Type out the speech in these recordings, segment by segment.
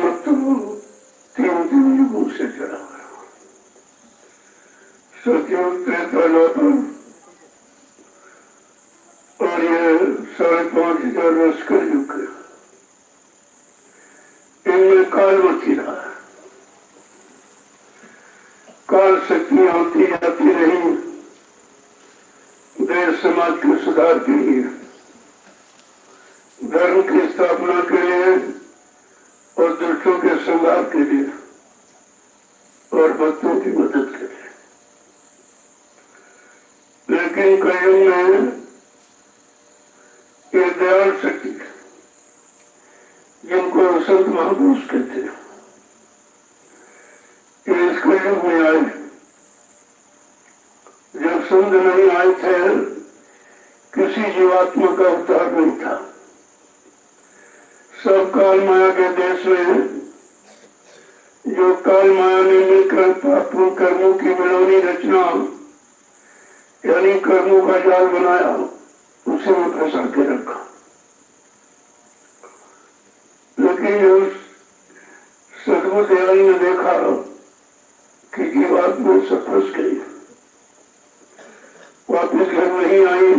मत तो 3 युगों से चला गया। सतयुग, त्रेता, द्वापर और ये 5,500 वर्ष का युग है। इनमें कालमती रहा है। काल शक्ति होती जाती रही देश समाज के सुधार के लिए, धर्म की स्थापना के लिए और दुष्टों के संहार के लिए और भक्तों की मदद के लिए। लेकिन कलयुग में ये दयाल शक्ति जिनको संत महापुरुष कहते हैं, ये इस कलयुग में आए। जब संत नहीं आए थे, किसी जीवात्मा का अवतार नहीं था। सब काल माया के देश में जो काल माया ने मिलकर पापों कर्मों की मिलोनी रचना यानी कर्मों का जाल बनाया, उसे में फंसा के रखा। लेकिन उस सदगुरु दयाल ने देखा कि जीवात्मा सब फंस गई, वापिस घर नहीं आई,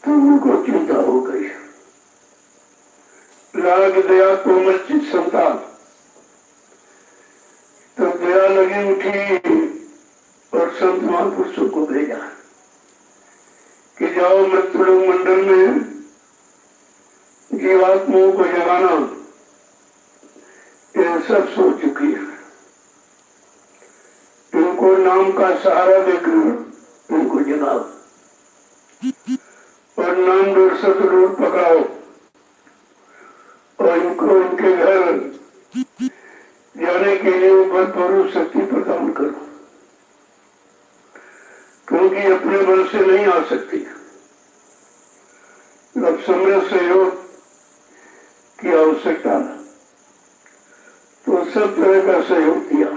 तो उनको चिंता हो गई। लाग दया कोमल चित संतान, तो दया लगी उठी और संत महापुरुषों को भेजा कि जाओ मृत्युलोक मंडल में जीवात्माओं को जगाना। ये सब सो चुकी है। इनको नाम का सहारा देकर इनको जगाओ और नाम दूर सतरूप पकड़ाओ और इनको इनके घर जाने के लिए बलपूर्वक शक्ति प्रदान करो, क्योंकि अपने बल से नहीं आ सकती। अब समय सहयोग की आवश्यकता, तो सब तरह का सहयोग दिया।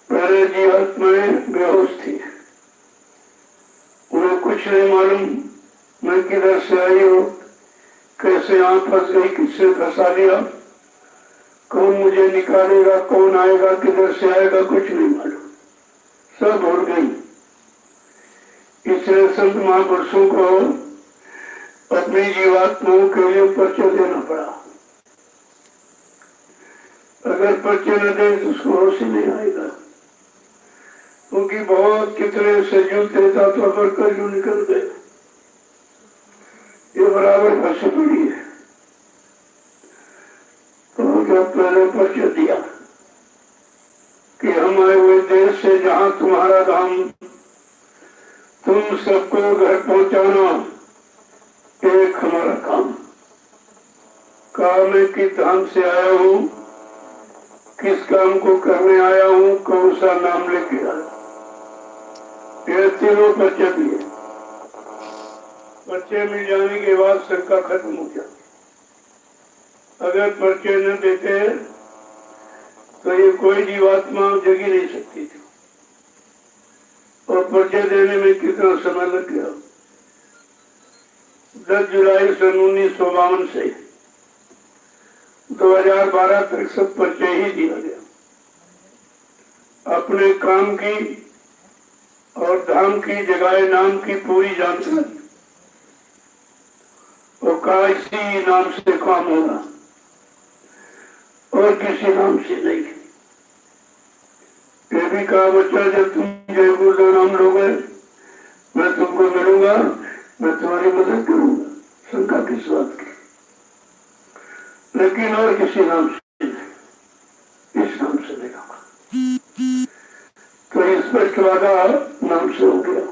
पहले जीवात्माएं बेहोश थी, उन्हें कुछ नहीं मालूम मैं किधर से आई हूँ, कैसे यहाँ फंस गई, किससे फंसा लिया, कौन मुझे निकालेगा, कौन आएगा, किधर से आएगा, कुछ नहीं मालूम, सब भूल गई। इसलिए संत महापुरुषों को अपनी जीवात्माओं के लिए परिचय देना पड़ा। अगर परिचय न दे तो उसको होश ही नहीं आएगा, क्योंकि बहुत कितने सजयुग देता तो अगर कलयुग निकल गए, ये बराबर फंसी पड़ी है। तो जब पहले परिचय दिया कि हम आए हुए देश से जहां तुम्हारा धाम, तुम सबको घर पहुंचाना एक हमारा काम। कहा मैं किस धाम से आया हूँ, किस काम को करने आया हूँ, कौन सा नाम लेके आया। ये तीनों परिचय दिए। परिचय मिल जाने के बाद शंका खत्म हो जाती। अगर परिचय न देते तो ये कोई जीवात्मा जगी नहीं सकती थी। और परिचय देने में कितना समय लग गया। 10 जुलाई सन 1952 से 2012 तक सब परिचय ही दिया गया। अपने काम की और धाम की, जगह नाम की पूरी जानकारी, और कहा इसी नाम से काम होगा और किसी नाम से नहीं। ये भी कहा बच्चा जब तुम जय गुरुदेव नाम लोगे मैं तुमको मिलूंगा, मैं तुम्हारी मदद करूंगा। शंका किस बात की, लेकिन और किसी नाम से नहीं, इस नाम से मिलूंगा। तो स्पष्ट वादा नाम से हो गया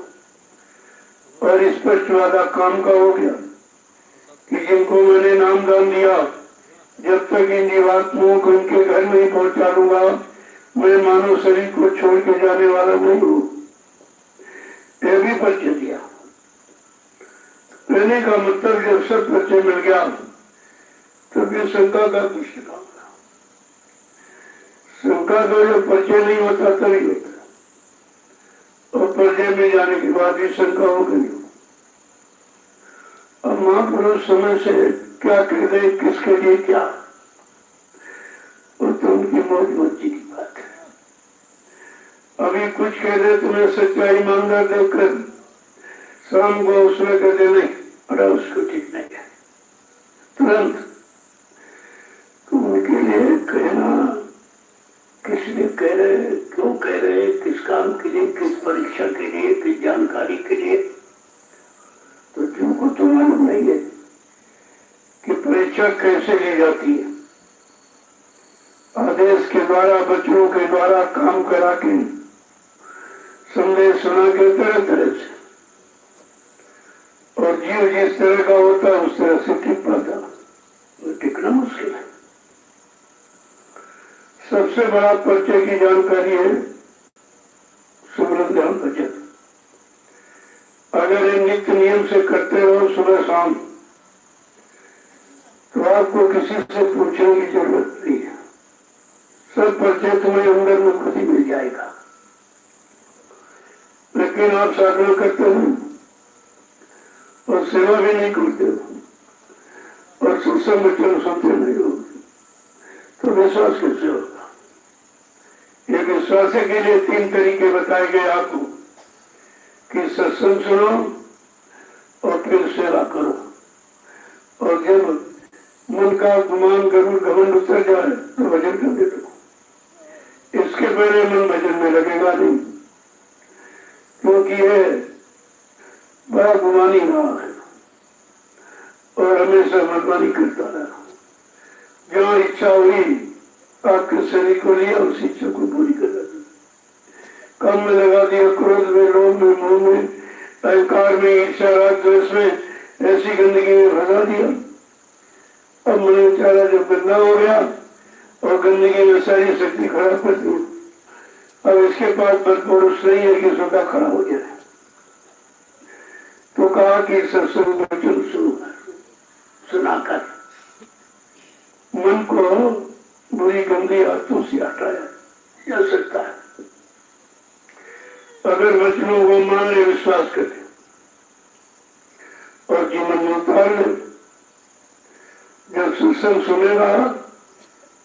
और स्पष्ट वादा काम का हो गया कि जिनको मैंने नाम दान दिया, जब तक इन जीवात्माओं को उनके घर में ही पहुंचा लूंगा, मैं मानव शरीर को छोड़ के जाने वाला नहीं हूँ। यह भी परिचय दिया। कहने का मतलब जब सब परिचय मिल गया तब ये शंका का कुछ काम था। शंका तो जब परिचय नहीं होता तभी होता, और परिचय में जाने के बाद ही शंका हो गई। अब महापुरुष समय से क्या कह दे, किसके लिए क्या, वो तो उनकी मौज मर्जी की बात है। अभी कुछ कह दे तुम्हें सच्चा ईमानदार देखकर, शाम को उसमें कह दे नहीं, अरे उसको ठीक नहीं है, तुरंत। तो उनके लिए कहना, किस लिए कह रहे, क्यों कह रहे, किस काम के लिए, किस परीक्षा के लिए, किस जानकारी के लिए, तो जिनको तो मालूम नहीं है कि परीक्षा कैसे ली जाती है। आदेश के द्वारा, बच्चों के द्वारा काम करा के, संदेश सुना के तरह तरह से, और जीव जिस तरह का होता है उस तरह से टिक पाता, वो टिकना मुश्किल है। सबसे बड़ा परिचय की जानकारी है सुमरन ध्यान भजन। अगर ये नित्य नियम से करते रहो सुबह शाम, तो आपको किसी से पूछने की जरूरत नहीं है, सब परिचय तुम्हें अंदर में खुद ही मिल जाएगा। लेकिन आप साधना करते हो और सेवा भी नहीं करते हो और सत्संग वचन सुनते नहीं हो, तो विश्वास कैसे होगा? ये विश्वास के लिए 3 तरीके बताए गए आपको कि सत्संग सुनो और फिर सेवा करो, और जब मन का गुमान गरुड़ घमंड उतर जाए तो भजन करने लगो। इसके पहले मन भजन में लगेगा नहीं, क्योंकि ये बड़ा गुमानी रहा है और हमेशा मनमानी करता रहा। जहाँ इच्छा हुई आपके शरीर को लिया, उस इच्छा को पूरी कर दी, काम में लगा दिया, क्रोध में, लोभ में, मोह में, अहंकार में, ईर्ष्या, राग, द्वेष में, ऐसी गंदगी में फंसा दिया। अब मन बेचारा जब गंदा हो गया और गंदगी में सारी शक्ति खराब कर दी, अब इसके पास बदपुरुष नहीं है कि स्वतः खड़ा हो जाए। तो कहा कि सत्संग वचन सुनाकर मन को बुरी गंदी आदतों से हटाया जा सकता है। अगर वचनों को मान ले, विश्वास करें और जीवन में उतार ले, जब सत्संग सुनेगा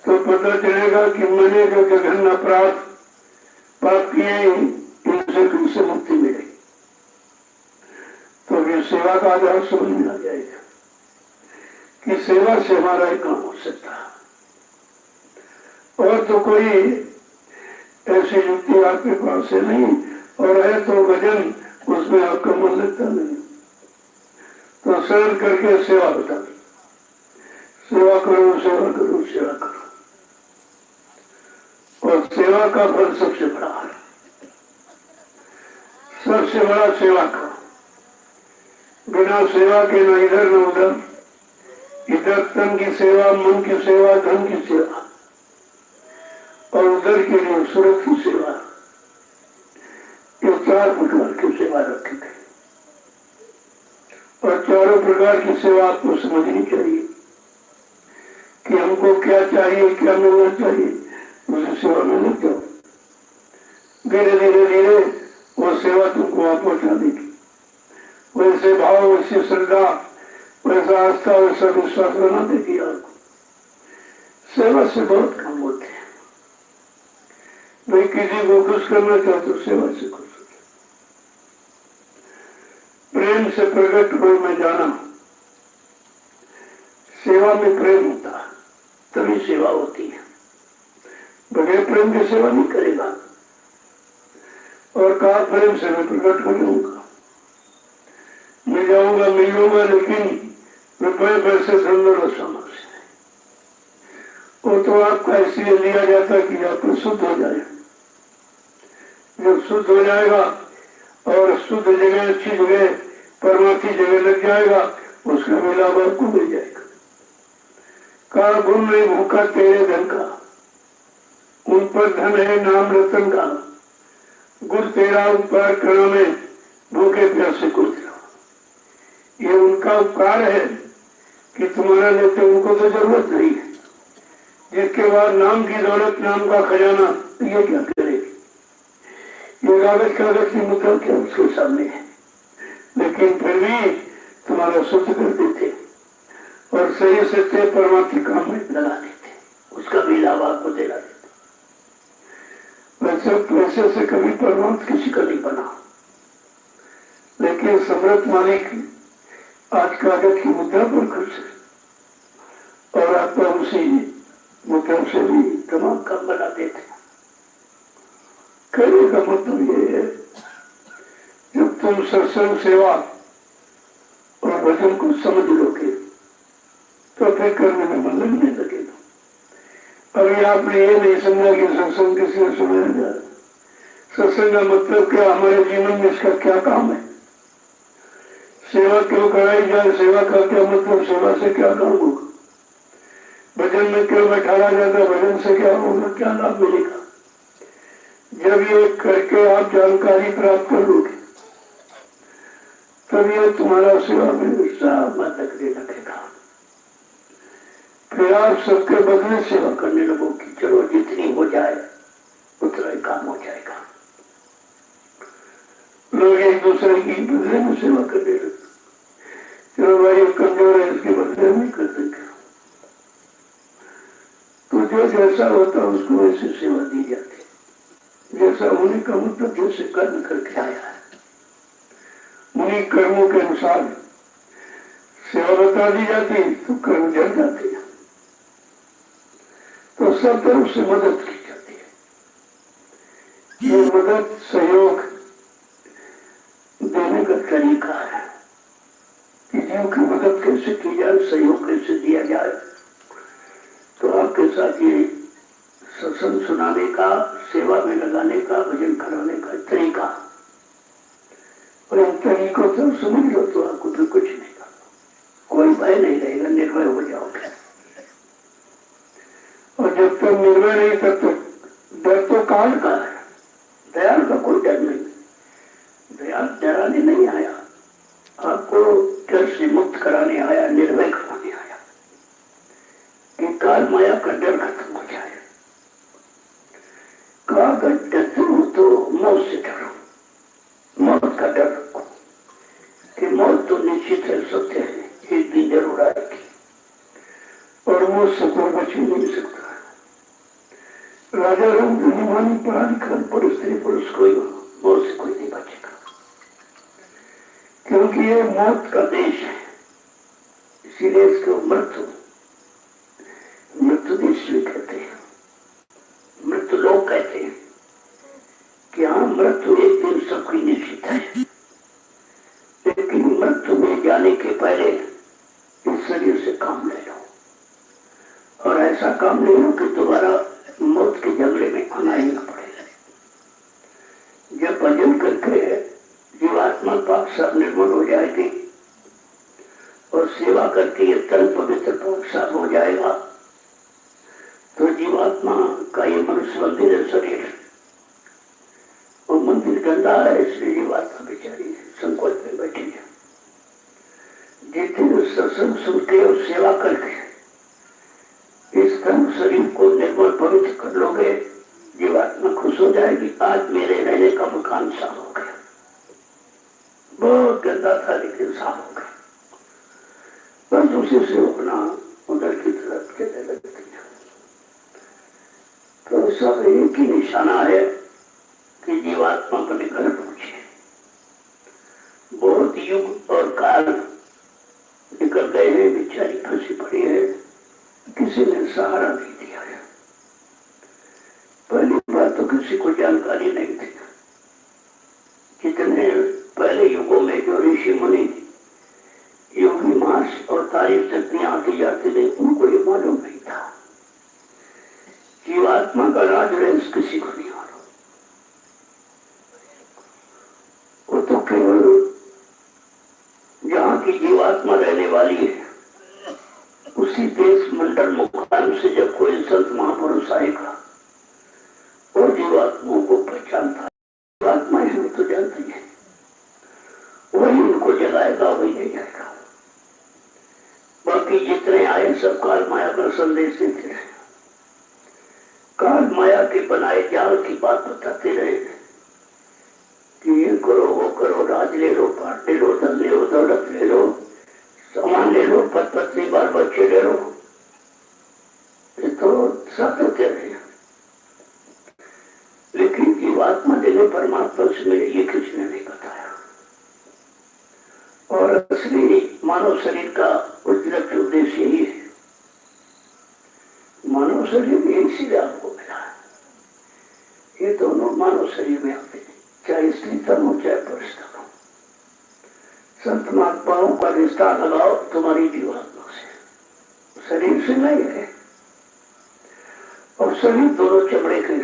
तो पता चलेगा कि मैंने जो जघन्य अपराध पाप किए, इनसे कैसे मुक्ति मिलेगी। तो फिर सेवा का आधार समझ में आ जाएगा कि सेवा से हमारा एक काम हो सकता है। और तो कोई ऐसी युक्ति आपके पास है नहीं, और है तो भजन, उसमें आपका मन लगता नहीं, तो शरण करके सेवा बता दी, सेवा करो, सेवा करो, सेवा करो। और सेवा का फल सबसे बड़ा है, सबसे बड़ा सेवा का। बिना सेवा के न इधर न उधर, इधर तन की सेवा, मन की सेवा, धन की सेवा, और उधर के लिए सुरक्षा की सेवा। ये 4 प्रकार की सेवा रखी गई, और चारों प्रकार की सेवा आपको समझनी चाहिए कि हमको क्या चाहिए, क्या मिलना चाहिए, उसे सेवा में लग जाओ। धीरे धीरे धीरे वो सेवा तुमको वहां पहुंचा देगी। वैसे भाव, वैसी श्रद्धा, वैसा आस्था, वैसा विश्वास बना देगी आपको। सेवा से बहुत काम होते हैं। भाई किसी को खुश करना चाहते तो सेवा से खुश हो, प्रेम से प्रकट हो में जाना, सेवा में प्रेम होता है तभी सेवा होती है। बगैर प्रेम की सेवा नहीं करेगा। और कहा प्रेम से मैं प्रकट हो जाऊंगा, मिल जाऊंगा, मिल लूंगा, लेकिन रुपये पैसे संदर्भ समाज से वो तो आपका इसलिए लिया जाता कि आप शुद्ध हो जाए। जब शुद्ध हो जाएगा और शुद्ध जगह, अच्छी जगह, परमार्थी जगह लग जाएगा, उसका मिलाप आपको मिल जाएगा। कहा गुण नहीं भूखा तेरे धन का, उन पर धन है नाम रतन का, गुण तेरा उपकार करना में भूखे प्यासे को दिया। ये उनका उपकार है कि तुम्हारा लेते उनको तो जरूरत नहीं है। जिसके बाद नाम की दौलत, नाम का खजाना, ये क्या करेगी? ये कागज की मुद्रा क्या उसके सामने है, लेकिन फिर भी तुम्हारा शुद्ध कर देते और सही सच्चे परमात्मा काम में लगा देते, उसका भी लाभ आपको दिला देते। वैसे पैसे से कभी परमात्मा किसी का नहीं बना, लेकिन सम्राट मालिक आज कागज की मुद्रा पर खुश है और आपका उसी मुद्रा से भी तमाम काम बना देते। कहने का मतलब ये है, जब तुम सत्संग सेवा और भजन को समझ लोगे तो फिर करने में मन लगने लगेगा। अभी आपने ये नहीं समझा कि सत्संग किसी ने सुनाया जाए, सत्संग का मतलब क्या, हमारे जीवन में इसका क्या काम है, सेवा क्यों कराई जाए, सेवा का क्या मतलब, सेवा से क्या काम होगा, भजन में क्यों बैठाया जाता, भजन से क्या होगा, क्या लाभ मिलेगा। जब ये करके आप जानकारी प्राप्त कर लोगे तब ये तुम्हारा सेवा में उत्साह लगने लगेगा। फिर आप सबके बदले सेवा करने लगोगे, चलो जितनी हो जाए उतना ही काम हो जाएगा। लोग एक दूसरे की बदले में सेवा करने लगे, चलो भाई कमजोर है इसके बदले में कर देंगे। तो जो जैसा होता उसको वैसे सेवा दी जाती, जैसा होने का मतलब जैसे कर्म करके आया है उन्हीं कर्मों के अनुसार सेवा बता दी जाती, तो कर्म जल जाते हैं, तो सब तरफ से मदद की जाती है। ये मदद सहयोग देने का तरीका है कि जीव की मदद कैसे की जाए, सहयोग कैसे दिया जाए। तो आपके साथ ये सत्संग सुनाने का, सेवा में लगाने का, भजन कराने का तरीका, और इन तरीकों से समझ लो तो आपको फिर कुछ नहीं करना, कोई भय नहीं रहेगा, निर्भय हो जाओगे। और जब तक निर्भय नहीं तब तक डर तो काल का है, दयाल का कोई डर नहीं। दयाल डराने नहीं आया, आपको डर से मुक्त कराने आया, निर्भय कराने आया कि काल माया का डर खत्म हो जाए। कहा अगर डरते हो तो मौत से डरो, मौत का डर रखो कि मौत तो निश्चित है, सत्य है, एक दिन जरूर आएगी और मौत से कोई बच नहीं सकता। राजा रंग धनीमानी पढ़ा लिखा पुरुष स्त्री पुरुष कोई मौत से कोई नहीं बचेगा, क्योंकि ये मौत का देश है। इसीलिए इसको मृत्यु मृत्यु देश भी कहते हैं, मृत्यु लोग कहते हैं कि हाँ मृत्यु एक दिन सबकी निश्चित है, लेकिन मृत्यु में जाने के पहले इस शरीर से काम ले लो, और ऐसा काम ले लो कि दोबारा मौत के झगड़े में आना ही ना पड़ेगा। जब भजन करके जीवात्मा पाक साफ निर्मल हो जाएगी और सेवा करके ये तन पवित्र पाक साफ हो जाएगा, तो जीवात्मा का ये मनुष्य मंदिर है शरीर, वो मंदिर गंदा है, इसलिए जीवात्मा बेचारी संकोच में बैठी है। जितने सत्संग सुन के और सेवा करके इस तन शरीर को निर्मल पवित्र कर लोगे, जीवात्मा खुश हो जाएगी। आज मेरे रहने का मकान साफ हो गया, बहुत गंदा था लेकिन साफ हो गया, बस उसी से अपना उधर की तरफ चलने लगती है। तो सब एक ही निशाना है कि जीवात्मा अपने घर पहुंचे। बहुत युग और काल निकल गए हैं, बेचारी फंसी पड़ी है, किसी ने सहारा नहीं दिया है। पहली बात तो किसी को जानकारी नहीं थी। कितने पहले युगों में जो ऋषि मुनि योगी मास और तारीफ शक्तियां आती जाती थी, उनको ये मालूम नहीं था। जीवात्मा का राज रहस्य किसी को नहीं मालूम, वो तो केवल जहाँ की जीवात्मा रहने वाली है उसी देश मंडल मुकाम से जब कोई संत महापुरुष आएगा और जीवात्माओं को पहचानता, जीवात्माएं हम तो जानते हैं, वही उनको जगाएगा, वही नहीं जाएगा। बाकी जितने आए सब काल माया का संदेश देते रहे, काल माया के बनाए जाल की बात बताते रहे कि ये करो वो करो, राज ले लो, पाट ले लो, धन ले लो, दौलत ले लो, सामान ले लो, पत पत्नी बाल बच्चे ले लो, ये तो सब तो कह रहे हैं, लेकिन जीवात्मा देने परमात्मा से मिले ये किसने नहीं बताया। और असली मानव शरीर का उद्देश्य यही है। मानव शरीर इसीलिए आपको मिला है। ये दोनों मानव शरीर में आते हैं, चाहे स्त्री तन हो चाहे पुरुष तन हो। संत महात्माओं का रिश्ता लगाओ तुम्हारी जीवात्मा से, शरीर से नहीं है। और शरीर दोनों चमड़े के,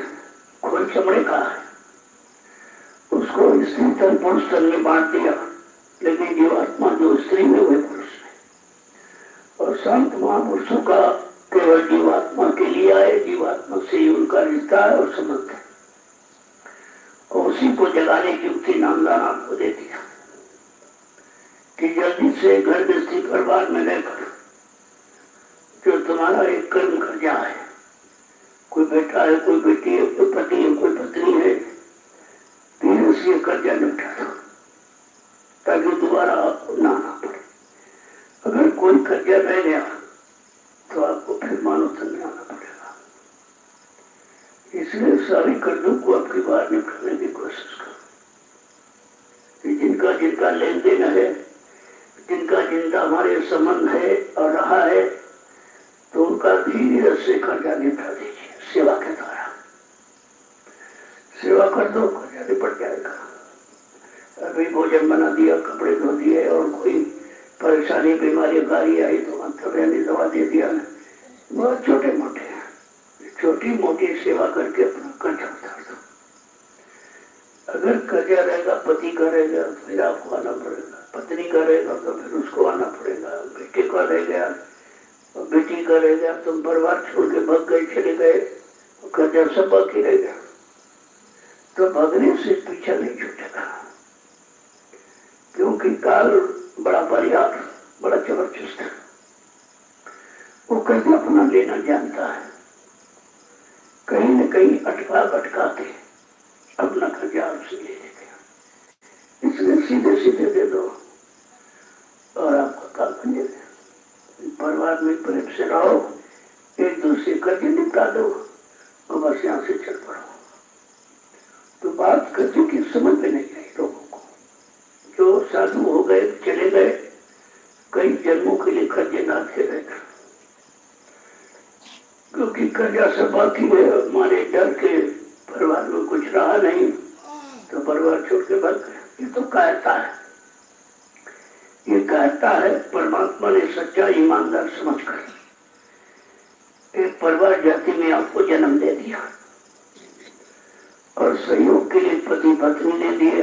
कोई चमड़े का है, उसको स्त्री तन पुरुष तन में बांट दिया, लेकिन जीवात्मा जो स्त्री में हुए पुरुष में। और संत महापुरुषों का केवल जीवात्मा के लिए आए, जीवात्मा से ही उनका रिश्ता है और संबंध है। और उसी को जगाने की युक्ति नामदान आपको दे दिया कि जल्दी से घर गृहस्थी परिवार में रहकर जो तुम्हारा एक कर्म कर जाए, कोई बेटा है, कोई बेटी है, कोई पति है, कोई पत्नी है, धीरे से कर्जा निपटा दो ताकि दोबारा आपको ना पड़े। अगर कोई कर्जा रह गया तो आपको फिर मानव तन में आना पड़ेगा। इसलिए सारी कर्जों को आपकी बाहर निकालने की कोशिश करो। जिनका जिनका लेन देन है, जिनका जिनका हमारे संबंध है और रहा है, तो उनका धीरे से कर्जा निपटा दीजिए सेवा के द्वारा। सेवा कर दो, कर्जा निपट जाएगा। अभी भोजन बना दिया, कपड़े धो दिए, और कोई परेशानी बीमारी गाड़ी आई तो अंतर्यामी दवा दे दिया। बहुत छोटे मोटे छोटी मोटी सेवा करके अपना कर्जा उतार दो। अगर कर्जा रहेगा, पति का रहेगा तो फिर आपको आना पड़ेगा, पत्नी का रहेगा तो फिर उसको आना पड़ेगा, बेटे का रह गया और बेटी का रह गया, तुम परिवार छोड़ के भाग गए, चले गए, कर्जा सब बाकी रह गया। तो भागने से पीछा नहीं छूटेगा, क्योंकि काल बड़ा बलियार, बड़ा जबरदस्त है। वो कर्जा अपना लेना जानता है, कहीं न कहीं अटका के अपना कर्जा आपसे ले लेते। इसलिए सीधे सीधे दे दो और आपका काम बन जाए। परिवार में प्रेम से रहो, एक दूसरे कर्जे निपटा दो और बस यहाँ से चल पड़ो। तो बात कर्जे की समझ में नहीं आई लोगों को। जो साधु हो गए, चले गए, कई जन्मों के लिए कर्जे ना थे रहकर, क्योंकि कर्जा सब बाकी है। हमारे डर के परिवार में कुछ रहा नहीं तो परिवार छोड़ के भाग गए। ये तो कायरता है, ये कायरता है। परमात्मा ने सच्चा ईमानदार समझकर एक परिवार जाति में आपको जन्म दे दिया और सहयोग के लिए पति पत्नी ने दिए,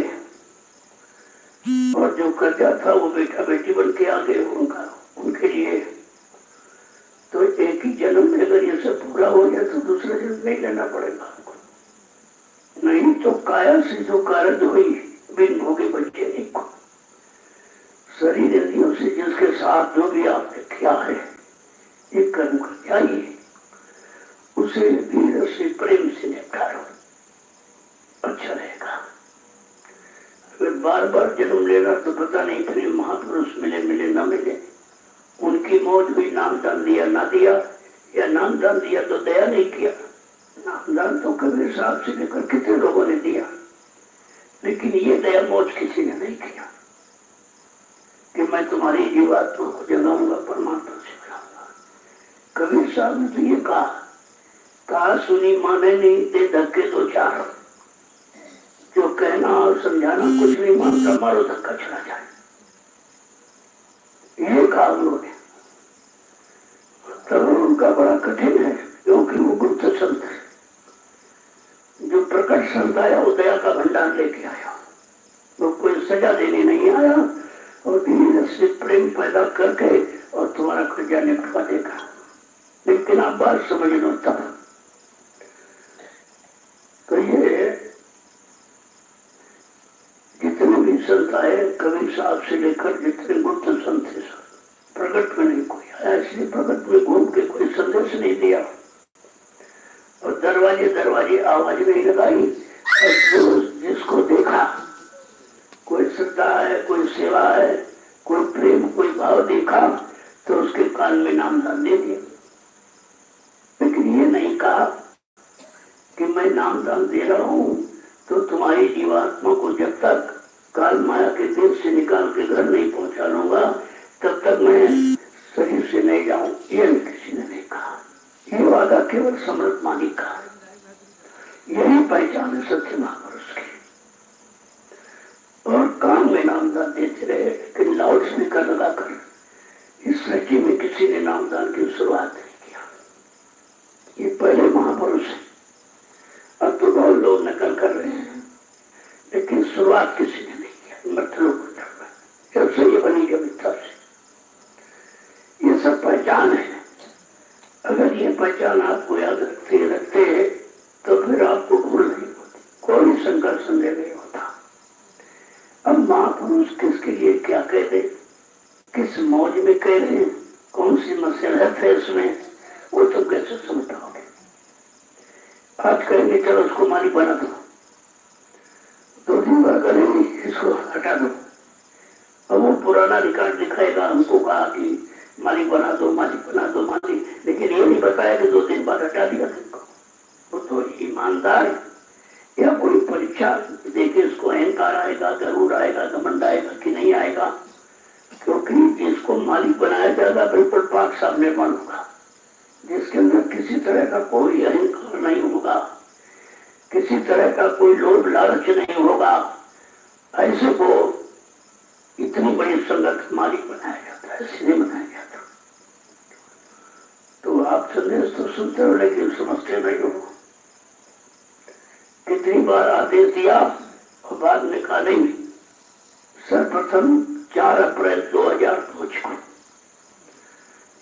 और जो कर्जा था वो बेटा बेटी बन के आ गए उनके लिए। तो एक ही जन्म में अगर ये सब पूरा हो जाए तो दूसरा जन्म नहीं लेना पड़ेगा आपको। नहीं तो काया से जो कारज हुई बिन भोगे बच्चे एक को, शरीर इंद्रियों से जिसके साथ जो भी आपने किया है ये कर्म कर जाइए, उसे धीरे से प्रेम से निपटा लो, अच्छा रहेगा। अगर बार बार जन्म लेगा तो पता नहीं फिर महापुरुष मिले ना मिले, उनकी मौज हुई, नामदान दिया ना दिया, या नामदान दिया तो दया नहीं किया। नामदान तो कबीर साहब से लेकर कितने लोगों ने दिया, लेकिन ये दया मौज किसी ने नहीं किया कि मैं तुम्हारी जीवात्मा को जगाऊंगा, परमात्मा से मिलाऊंगा। कबीर साहब ने तो ये कहा सुनी माने नहीं, दे धक्के दो चार। जो कहना और समझाना कुछ नहीं मानता, मारो धक्का चला जाए, ये कहा उन्होंने। तब उनका बड़ा कठिन है, क्योंकि वो गुप्त संत है। जो प्रकट संत आया वो दया का भंडार लेके आया, वो कोई सजा देने नहीं आया, और धीरे से प्रेम पैदा करके और तुम्हारा कर्जा निपटवा देगा। लेकिन आप बात समझ लो तब। तो ये जितने भी संत आए, कबीर साहब से लेकर जितने गुप्त संत थे, प्रकट में नहीं कोई आया, इसलिए प्रकट में घूम के कोई संदेश नहीं दिया और दरवाजे आवाज नहीं लगाई। जिसको देखा, कोई श्रद्धा है, कोई सेवा है, कोई प्रेम, कोई भाव देखा, तो उसके कान में नामदान दे दिया। लेकिन ये नहीं कहा कि मैं नामदान दे रहा हूं तो तुम्हारी जीवात्मा को जब तक काल माया के देश से निकाल के घर नहीं पहुंचा लूंगा तब तक मैं शरीर से नहीं जाऊं। ये किसी ने नहीं कहा। ये वादा केवल समर्थ मालिक का। यही पहचान है सत्य महापुरुष की। और काम में नामदान देते रहे, लेकिन लाउड स्पीकर लगाकर इस सृष्टि में किसी ने नामदान की शुरुआत नहीं किया। ये पहले महापुरुष है। अब तो बहुत लोग नकल कर रहे हैं, लेकिन शुरुआत किसी ने नहीं किया। मतलब जब से ये बनी जब से ये सब पहचान है। अगर ये पहचान आपको याद रखते हैं तो फिर आपको भूल नहीं होती, कोई संघर्ष संदेह नहीं होता। अब महापुरुष किसके लिए क्या कह दे, किस मौज में कह रहे हैं, कौन सी मसलहत है इसमें, वो तुम कैसे समझ पाओगे। आज कहेंगे चलो उसको मालिक बना दो, 2 दिन बाद करेंगे इसको हटा दो। अब वो पुराना रिकॉर्ड दिखाएगा, हमको कहा कि मालिक बना दो, मालिक बना दो, मालिक, लेकिन ये नहीं बताया कि 2 दिन बाद हटा दिया तुमको। वो तो ईमानदार या कोई परीक्षा देखे इसको अहंकार आएगा, गरूर आएगा, घमंड आएगा कि नहीं आएगा। क्योंकि जिसको मालिक बनाया जाएगा बिल्कुल पाक साफ निर्माण होगा, जिसके अंदर किसी तरह का कोई अहंकार नहीं होगा, किसी तरह का कोई लोभ लालच नहीं होगा, ऐसे को इतनी बड़ी संगत मालिक बनाया जाता है, इसलिए बनाया जाता। तो आप संदेश तो सुनते हो लेकिन समझते नहीं हो। कितनी बार आदेश दिया और बाद में कहा नहीं। सर्वप्रथम 4 अप्रैल 2005 को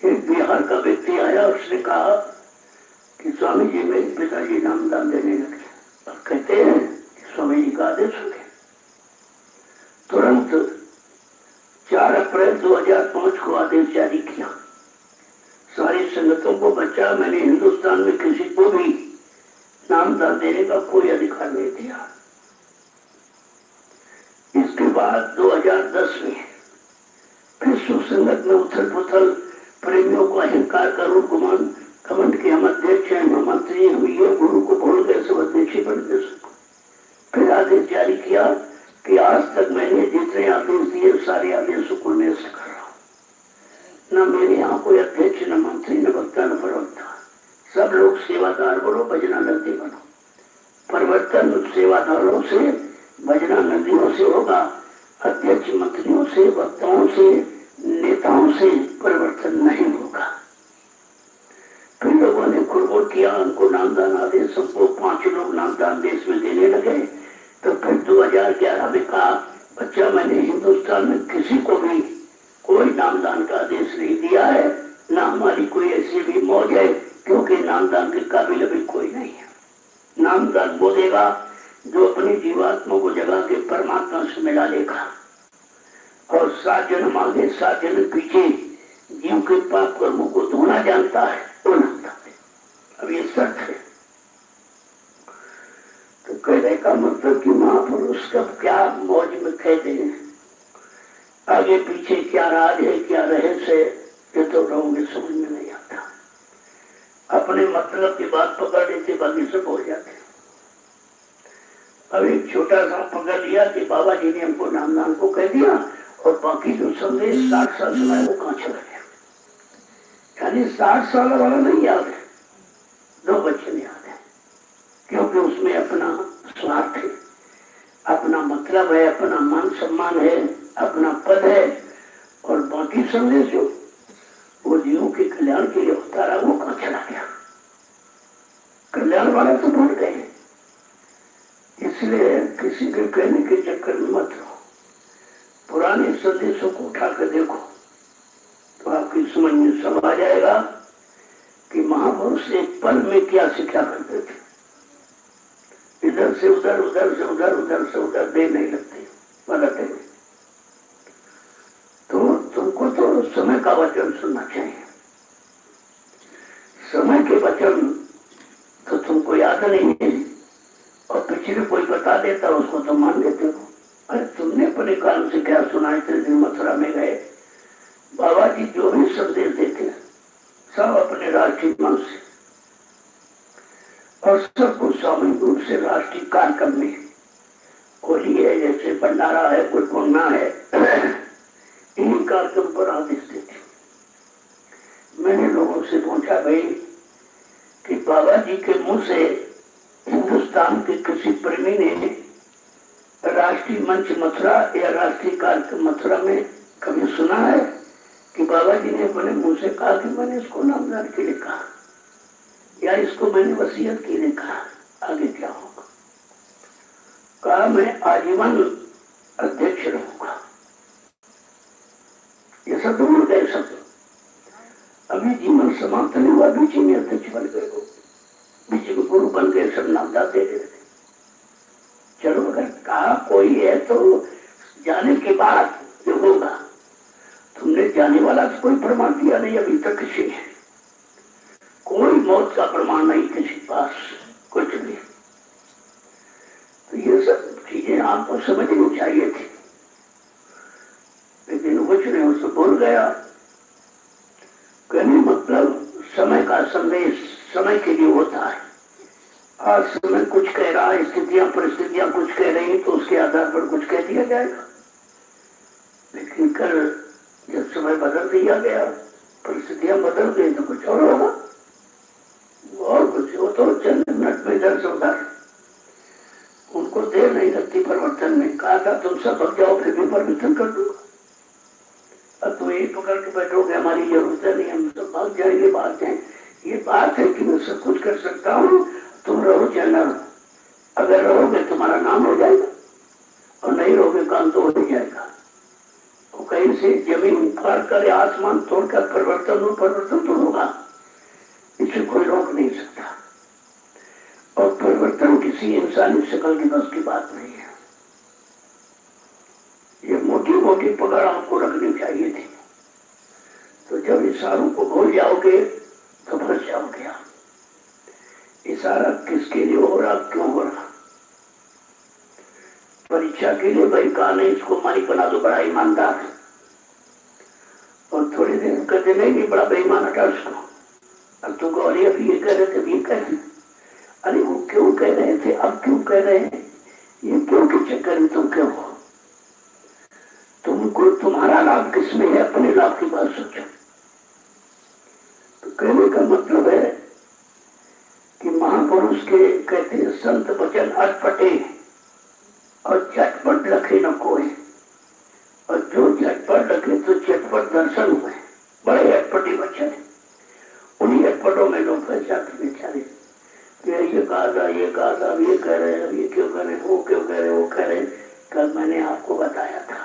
एक बिहार का व्यक्ति आया, उसने कहा कि स्वामी जी मेरे पिताजी नामदान देने लगे और कहते हैं कि स्वामी जी का आदेश हो गया। तुरंत 4 अप्रैल 2005 को आदेश जारी किया। सारी संगतों को बचा, मैंने हिंदुस्तान में किसी को भी नामदान देने का कोई अधिकार नहीं दिया। इसके बाद 2010 में फिर सुसंगत में उथल पुथल, प्रेमियों को अहंकार करूर गुमान, कमंड के हम अध्यक्ष हैं, हम मंत्री, हम ये गुरु को भूल गए, सब अध्यक्ष बन गए। फिर आदेश जारी किया कि आज तक मैंने जितने आदेश दिए सारे आदेशों को निरस्त कर रहा हूं। न मेरे यहाँ कोई अध्यक्ष, न मंत्री, न वक्ता, न प्रवक्ता, सब लोग सेवादार बनो, भजना नदी बनो। परिवर्तन सेवादारों से, भजना नदियों से होगा, अध्यक्ष मंत्रियों से, वक्ताओं से, नेताओं से परिवर्तन नहीं होगा। फिर लोगों ने खुरबुर किया, उनको नामदान आदेश, सबको 5 लोग नामदान देश में देने लगे। तो फिर 2011 में कहा बच्चा मैंने हिंदुस्तान में किसी को भी कोई नामदान का आदेश नहीं दिया है, ना हमारी कोई ऐसी भी मौज है, क्योंकि नामदान के काबिल अभी कोई नहीं है। नामदान वो देगा जो अपनी जीवात्मा को जगा के परमात्मा से मिला लेगा और 7 जन्म आगे 7 जन्म पीछे जीव के पाप कर्मों को धोना जानता है, वो नामदान दे। अब ये शर्त है। तो कहने का मतलब कि महापुरुष कब क्या मौज में कहते हैं, आगे पीछे क्या राज है, क्या रहस्य है, ये तो लोगों में समझ में नहीं आता। अपने मतलब की बात पकड़ लेते, बाकी सब हो जाते। अब एक छोटा सा पकड़ लिया कि बाबा जी ने हमको नामदान को कह दिया और बाकी जो संदेश 60 साल सुनाए वो कहाँ चला गया। यानी 60 साल वाला नहीं याद है, 2 बच्चे नहीं याद है, क्योंकि उसमें अपना स्वार्थ है, अपना मतलब है, अपना मान सम्मान है, अपना पद है। और बाकी संदेश जो वो जीवों के कल्याण के लिए होता रहा वो कहाँ चला गया। कल्याण वाला तो भूल गए। इसलिए किसी के कहने के चक्कर में मत रहो, पुराने संदेशों को उठाकर देखो तो आपकी समझ में सब आ जाएगा कि महापुरुष एक पल में क्या शिक्षा करते थे। इधर से उधर, उधर से उधर, उधर से उधर देर नहीं लगती, गलत है। तो तुमको तो समय का वचन सुनना चाहिए। समय के वचन तो तुमको याद नहीं है और पिछले कोई बता देता उसको तो मान लेते हो। अरे तुमने अपने कान से क्या सुना? इतने दिन मथुरा में गए, बाबा जी जो भी संदेश देते हैं, सब अपने राष्ट्रीय मन से, और सबको सामूहिक रूप से राष्ट्रीय कार्यक्रम में, होली है, जैसे भंडारा है, कोई पूर्णा है, इन कार्यक्रम पर आदेश देते। मैंने लोगों से पूछा भाई कि बाबा जी के मुंह से हिंदुस्तान के किसी प्रेमी ने राष्ट्रीय मंच मथुरा या राष्ट्रीय कार्यक्रम मथुरा में कभी सुना है कि बाबा जी ने अपने मुंह से कहा कि मैंने इसको नामदान के लिए कहा या इसको मैंने वसीयत के लिए कहा, आगे क्या होगा? कहा मैं आजीवन अध्यक्ष रहूंगा। ये सब दूर गए, सब अभी जीवन समाप्त नहीं हुआ, बीच में अध्यक्ष बन गए, बीच में गुरु बन गए, सब नामदान दे देते। चलो अगर कहा कोई है तो जाने के बाद जो होगा, तुमने जाने वाला तो कोई प्रमाण दिया नहीं अभी तक किसी ने, कोई मौत का प्रमाण नहीं किसी पास, कुछ भी। तो ये सब चीजें आपको समझनी चाहिए थी, लेकिन कुछ नहीं, उसको भूल गया। कहने मतलब समय का संदेश समय के लिए होता है। आज समय कुछ कह रहा है, स्थितियां परिस्थितियां कुछ कह रही हैं, तो उसके आधार पर कुछ कह दिया जाएगा। लेकिन कल जब समय बदल दिया गया, परिस्थितियां बदल गई, तो कुछ और होगा, और कुछ हो तो चंद मिनट में इधर से उधर। उनको देर नहीं लगती परिवर्तन में। कहा था तुम सब अब जाओ, फिर भी परिवर्तन कर दूंगा। अब तो यही पकड़ के बैठोगे हमारी जरूरत नहीं, हम सब भाग जाएंगे, बात है। ये बात है कि मैं सब कुछ कर सकता हूँ, तुम रहो चाहे न रहो। अगर रहोगे तुम्हारा नाम हो जाएगा, और नहीं रहोगे काम तो हो ही जाएगा। तो कहीं से जमीन फाड़ कर आसमान तोड़कर परिवर्तन तो होगा, इसे कोई रोक नहीं सकता। और परिवर्तन किसी इंसानी शक्ल की बस की बात नहीं है। ये मोटी मोटी पकड़ आपको रखनी चाहिए थी। तो जब इशारों को भूल जाओगे तो फंस जाओगे आप। इशारा किसके लिए हो रहा, क्यों हो रहा? परीक्षा के लिए भाई कहा नहीं इसको मालिक बना दो, बड़ा ईमानदार है, और थोड़ी देर कहते नहीं बड़ा बेईमान हटा उसको। अब तुमको अरे अभी ये कह रहे थे, ये कह रहे, अरे वो क्यों कह रहे थे, अब क्यों कह रहे हैं, ये क्यों के चक्कर में तुम क्यों हो? तुमको तुम्हारा लाभ किसमें है, अपने लाभ की बात सोचो। तो कहने का मतलब है कि महापुरुष के कहते हैं संत वचन अटपटे और झटपट लखे न कोई, और जो झटपट लखे तो झटपट दर्शन हुए। बड़े अटपटे वचन है, उन्हीं अटपटों में लोग फंस जाते बेचारे। ये कहा था, ये कहा था, ये कह रहे हैं, ये क्यों कह रहे, वो क्यों कह रहे, वो कह रहे। कल मैंने आपको बताया था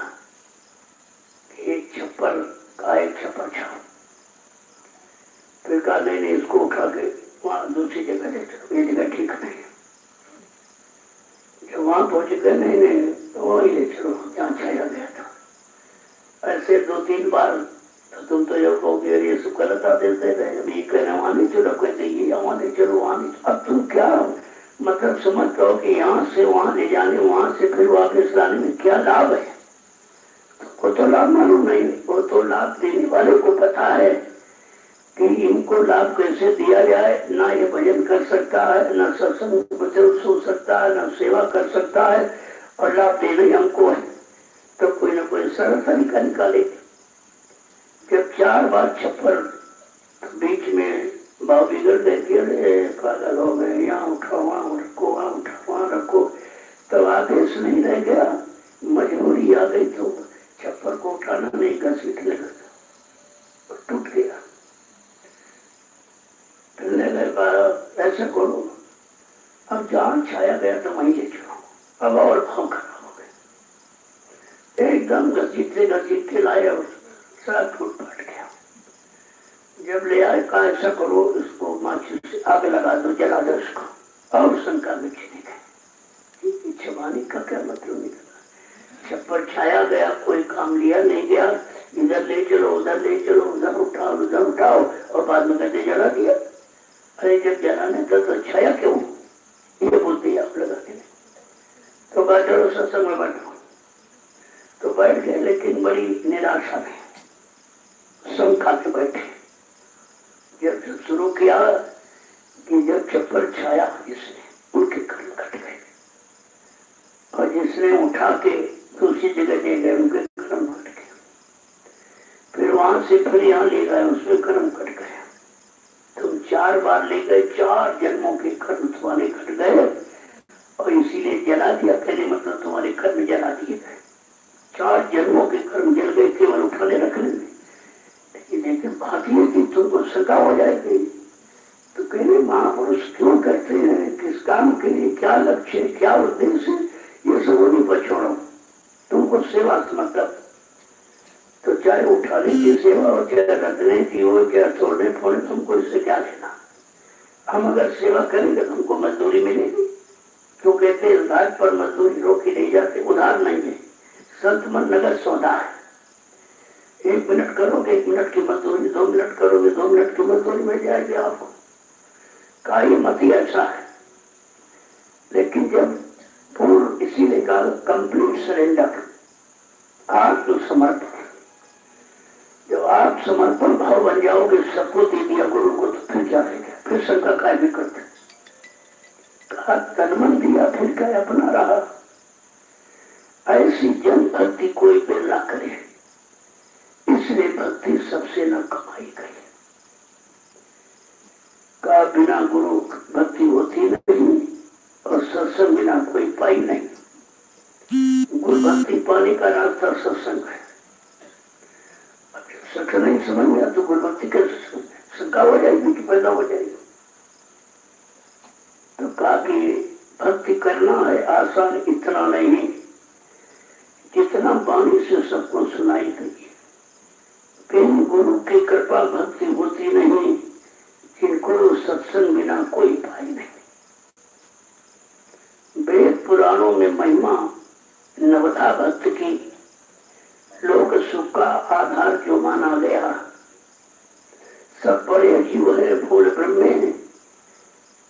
एक छप्पर का एक छप्पर छाओ, फिर कहा नहीं इसको उठा के वहां दूसरी जगह ले चलो, ये जगह ठीक नहीं। जब वहां पहुंच गए नहीं तो वही ले चलो जहाँ छाया गया था। ऐसे 2-3 बार तो तुम तो जब कहोगे ये सब गलत आदेश दे रहे हैं, ये कह रहे वहां नहीं चलो, कहते ये वहां नहीं चलो, वहां नहीं। अब तुम क्या मतलब समझते हो कि यहाँ से वहां ले जाने, वहां से फिर वापस लाने में क्या लाभ है? वो तो लाभ मालूम नहीं, वो तो लाभ देने वाले को पता है कि इनको लाभ कैसे दिया जाए। ना ये भजन कर सकता है, ना सत्संग वचन सुन सकता है, ना सेवा कर सकता है, और लाभ देना ही हमको है। तो कोई ना कोई सरल तरीका निकाले। जब 4 बार छप्पर बीच में भाव बिगड़ गए, पागल हो गए, यहाँ उठाओ वहां रखो, वहां उठाओ वहां रखो, तब आदेश नहीं रह गया, मजबूरी आ गई, तो छप्पर को उठाना नहीं, घसीटने लगा, टूट गया। ऐसा करो, अब जहां छाया गया तो वहीं ले चलो। अब और भाव खराब हो गए, एकदम घसीटते लाए और साथ फूट पट गया। जब ले आए कहा ऐसा करो, इसको माचिस से आग लगा दो, जला दो इसको, और शंका में चली गई। छवानी का क्या मतलब निकला? छप्पर छाया गया, कोई काम लिया नहीं गया, इधर ले चलो, उधर ले चलो, उधर उठाओ, और बाद में कहते जला दिया। अरे जब जलाने था तो छाया क्यों, ये बोलते आप लगा के। तो बात चलो सत्संग में बैठो, तो बैठ गए, लेकिन बड़ी निराशा में शंका के बैठ चप्पल छाया जिसने, उनके कर्म कट गए। और जिसने उठा के दूसरी जगह ले गए, उनके कर्म कट गए। फिर वहां से फिर यहाँ ले गए, उसमें कर्म कट गए। तुम 4 बार ले गए, 4 जन्मों के कर्म तुम्हारे कट गए, और इसीलिए जला दिया। कहने मतलब तुम्हारे कर्म जला दिए गए। 4 जन्मों के कर्म जल गए केवल उठाने रखने में। लेकिन बात ये कि तुमको शंका हो जाएगी, तो कहने महापुरुष क्यों करते हैं, किस काम के लिए, क्या लक्ष्य है, क्या उद्देश्य, ये सब उन्हीं पर छोड़ो। तुमको सेवा से मतलब, तो चाहे उठाने की सेवा हो, चाहे रखने की हो, चाहे छोड़ने फोड़ने, तुमको इससे क्या लेना। हम अगर सेवा करेंगे तुमको मजदूरी मिलेगी। क्यों कहते हैं उधार पर मजदूरी रोकी नहीं जाती। उधार नहीं है, संत मन नगद सौदा है। 1 मिनट करोगे 1 मिनट की मजदूरी, 2 मिनट करोगे 2 मिनट की मजदूरी मिल जाएगी आपको। कार्य मत ही ऐसा है। लेकिन जब पूर्ण, इसीलिए कहा कंप्लीट सरेंडर, आत्मसमर्पण। जब आप समर्पण भाव बन जाओगे, सबको दे दिया गुरु को, तो फिर क्या रहेगा, फिर शंका काय भी करते। कहा तन मन दिया फिर क्या अपना रहा। ऐसी जन भक्ति कोई बिल ना करे, इसलिए भक्ति सबसे न कमाई गई। का बिना गुरु भक्ति होती नहीं, और सत्संग बिना कोई पाई नहीं। गुरु भक्ति पाने का रास्ता सत्संग है। सच नहीं समझ में तो गुरु भक्ति कैसे शंका हो जाएगी कि पैदा हो जाएगी। तो कहा कि भक्ति करना है आसान इतना नहीं, जितना वाणी से सबको सुनाई गई। बिन गुरु की कृपा भक्ति होती नहीं, जिनको सत्संग बिना कोई पाई नहीं। वेद पुराणों में महिमा नवधा भक्त की लोक सुख का आधार क्यों माना गया। सब बड़े जीव है भूल ब्रह्मे,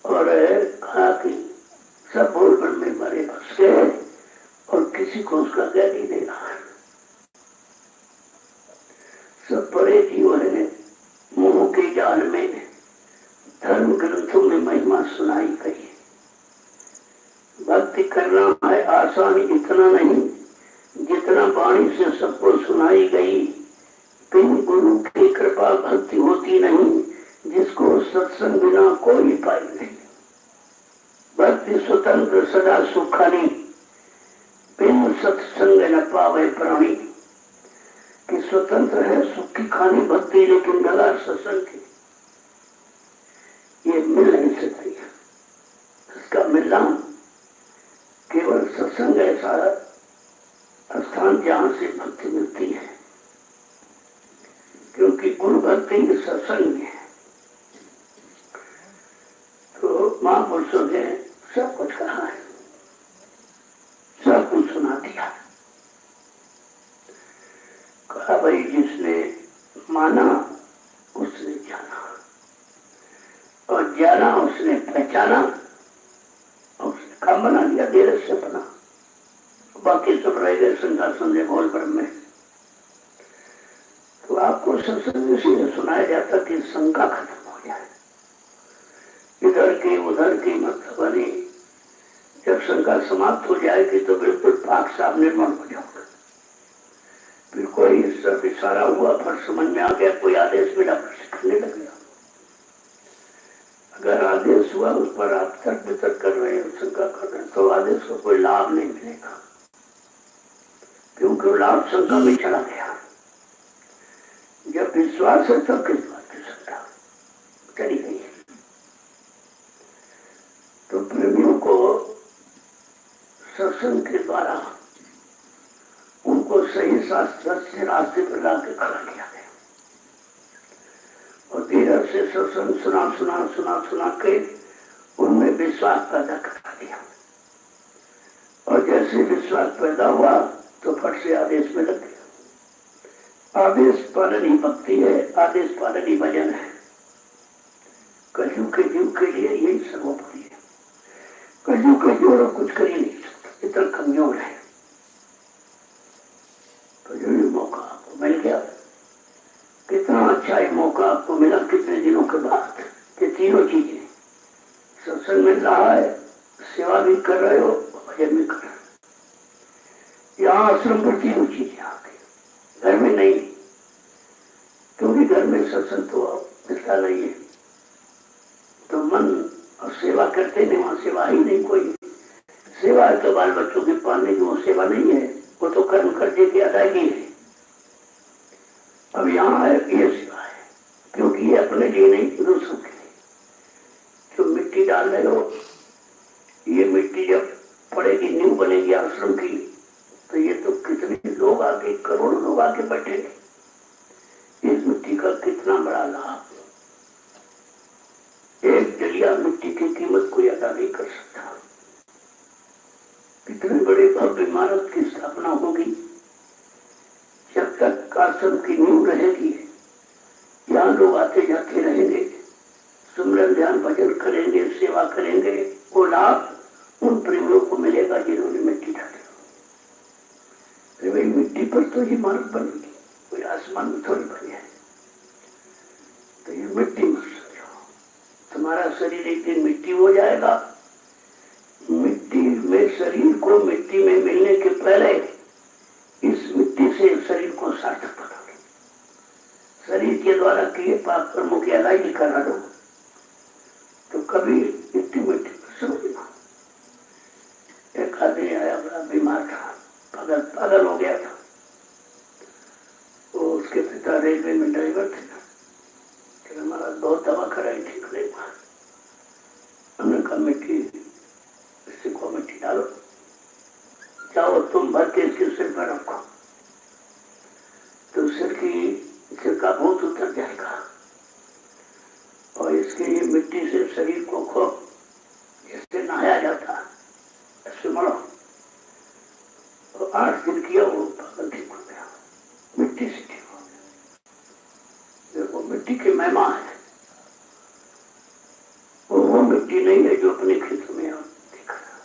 और कहा कि सब भूल ब्रह्मे मरे बस गए, और किसी को उसका ज्ञान ही नहीं रहा। सब बड़े जीव है मोह के जाल में, धर्म ग्रंथों में महिमा सुनाई गई। भक्ति करना है आसान इतना नहीं, जितना वाणी से सबको सुनाई गई। बिन गुरु की कृपा भक्ति होती नहीं, जिसको सत्संग बिना कोई पाई नहीं। भक्ति स्वतंत्र सदा सुखानी, बिन सत्संग न पावे प्राणी। कि स्वतंत्र है सुख की खानी भक्ति, लेकिन गला सत्संग की, ये मिल नहीं सकती। इसका मिलना केवल सत्संग ऐसा स्थान जहां से भक्ति मिलती है, क्योंकि गुरु भक्ति सत्संग में है। तो महापुरुषों ने सब कुछ कहा है, सब कुछ सुना दिया। कहा भाई जिसने माना उसने जाना, और जाना उसने पहचाना, और उसने काम बना लिया देर से अपना। बाकी सब रह गए सिंहासन में भोल ब्रह्म में। तो आपको सत्संग इसीलिए सुनाया जाता कि शंका खत्म हो जाए, इधर की उधर की मत बनी। जब शंका समाप्त हो जाएगी तो बिल्कुल पाक साफ निर्मल हो जाओगे। फिर कोई सब इशारा हुआ, फिर समझ में आ गया, कोई आदेश मिला, फिर करने लग गया। अगर आदेश हुआ उस पर आप तर्क वितर्क कर रहे हैं, शंका कर रहे हैं, तो आदेश को कोई लाभ नहीं मिलेगा, क्योंकि लाभ शंका में चला गया। जब विश्वास है तब किस बात की शंका चली गई है। तो प्रेमियों को सत्संग के द्वारा उनको सही शास्त्र से रास्ते पर लाके खड़ा किया गया, और धीरे से सत्संग सुना सुना सुना सुना के उनमें विश्वास पैदा करा दिया। और जैसे विश्वास पैदा हुआ तो फट से आदेश में लग गया। आदेश पालन ही भक्ति है, आदेश पालन ही भजन है। कलयुग के जीव के लिए यही सर्वोपरि है। कलयुग के जीव कुछ कर ही नहीं सकता, इतना कमजोर है। तो ये मौका आपको मिल गया, कितना अच्छा ये मौका आपको मिला कितने दिनों के बाद। ये तीनों चीजें दर्शन मिल रहा है, सेवा भी कर रहे हो, भजन भी कर रहे हो। यहाँ आश्रम पर की रुचि है, घर में नहीं, क्योंकि घर में सत्संग तो मिलता नहीं है, तो मन और सेवा करते नहीं, वहां सेवा ही नहीं कोई। सेवा है तो बाल बच्चों के पालने की, वो सेवा नहीं है, वो तो कर्म कर्जे की अदायगी है। अब यहाँ है ये सेवा है, क्योंकि ये अपने लिए नहीं, दूसरों के लिए। जो मिट्टी डाल रहे हो, ये मिट्टी जब पड़ेगी, नींव बनेगी आश्रम की, तो ये तो कितने लोग आके, करोड़ों लोग आके बैठेंगे। इस मिट्टी का कितना बड़ा लाभ, एक जलिया मिट्टी की कीमत कोई अदा नहीं कर सकता। कितने बड़े भव्य इमारत की स्थापना होगी, जब तक आश्रम की नींव रहेगी, यहाँ लोग आते जाते रहेंगे, सुमरन ध्यान भजन करेंगे, सेवा करेंगे, वो लाभ उन प्रेमियों को मिलेगा जिन्होंने मिट्टी डाली। भाई मिट्टी पर तो ये इमारत बनेगी, कोई आसमान में थोड़ी बनी है। तो ये मिट्टी मत समझो, तुम्हारा शरीर एक दिन मिट्टी हो जाएगा। मिट्टी में शरीर को मिट्टी में मिलने के पहले इस मिट्टी से शरीर को सार्थक बना लो। शरीर के द्वारा किए पाप कर्मों की अदायगी करा दो, तो कभी इतनी मिट्टी समझना। एक आदमी आया, बड़ा बीमार था, पागल हो गया था। वो उसके पिता रेलवे में ड्राइवर थे, हमारा बहुत दवा कराई, ठीक नहीं हुआ। हमने कहा मिट्टी, इसी को मिट्टी डालो, जाओ तुम भर के इसके सिर पर रखो, तो सिर का भूत उतर जाएगा। और इसके लिए मिट्टी से शरीर को खो, जिससे नहाया जाता है, ऐसे मरो। तो 8 दिन किया, वो पागल ठीक हो गया, मिट्टी से ठीक हो गया। देखो मिट्टी की महिमा है, वो मिट्टी नहीं है जो अपने खेतों में आप दिख रहा,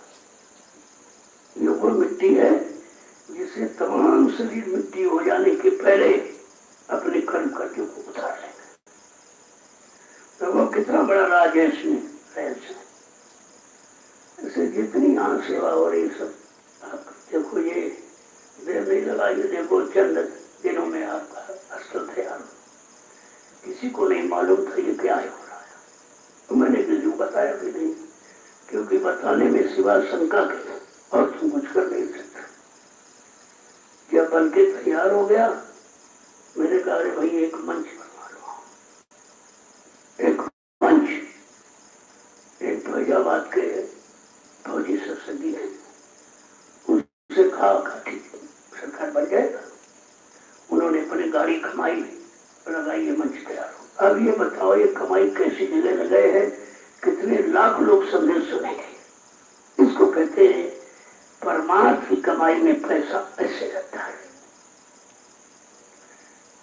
ये वो मिट्टी है जिसे तमाम शरीर मिट्टी हो जाने के पहले अपने कर्म कर्तव्यों को उतार लेंगे। तो वो कितना बड़ा राज है इसमें, ऐसे जितनी यहाँ सेवा हो रही सब आप देखो, ये देर नहीं लगा, ये देखो चंद दिनों में आपका अस्त्र तैयार। किसी को नहीं मालूम था ये क्या हो रहा है, तो मैंने किसी को बताया भी नहीं, क्योंकि बताने में सिवा शंका के और तुम कुछ कर नहीं सकते। जब बन के तैयार हो गया, मैंने कहा अरे भाई एक मंच बनवा लो, एक मंच। एक फैजाबाद के फौजी सत्संगी है, उनसे कहा ठीक सरकार बन जाएगा। उन्होंने अपनी गाड़ी कमाई लगाई, ये मंच तैयार हो। अब ये बताओ ये कमाई कैसी जगह लगाए है, कितने लाख लोग संदेश सुनेंगे। इसको कहते हैं परमार्थ की कमाई में पैसा ऐसे लगता है।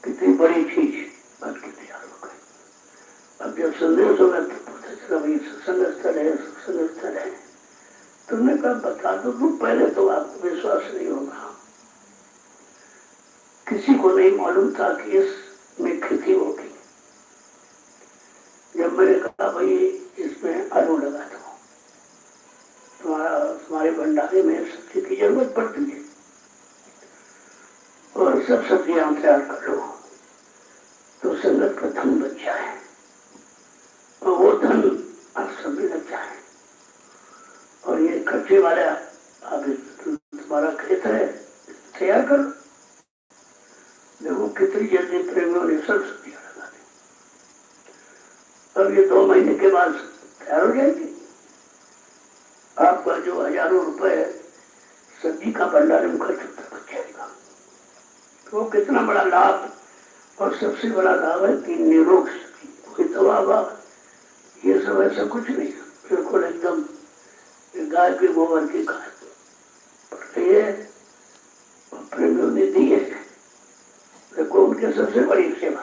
कितनी बड़ी चीज बन के तैयार हो गई। अब जब संदेश होगा तो पता चला भाई सत्संग स्थल है, सत्संग स्थल है। तुमने कहा बता दो, तुम पहले तो आपको विश्वास नहीं होगा। किसी को नहीं मालूम था कि इसमें खेती होगी। जब मैंने कहा भाई इसमें आलू लगा दो, तुम्हारे भंडारे में सब्जी की जरूरत पड़ती है, और सब सब्जियां तैयार कर लो, तो संगत का धन बच जाए, और वो धन आप सब में लग जाए। और ये खर्चे वाला आगे तुम्हारा खेत है, तैयार करो। देखो कितनी जल्दी प्रेमियों ने सब सब्जियां लगा दी। अब ये 2 महीने के बाद तैयार हो जाएगी। आपका जो हजारों रुपए सब्जी का भंडार में खर्च होता बच जाएगा। तो वो कितना बड़ा लाभ। और सबसे बड़ा लाभ है कि निरोग सब्जी, कोई दवा ये सब ऐसा कुछ नहीं, बिल्कुल एकदम गाय के गोबर की खाद ये प्रेमियों ने दी है। देखो उनके सबसे बड़ी सेवा,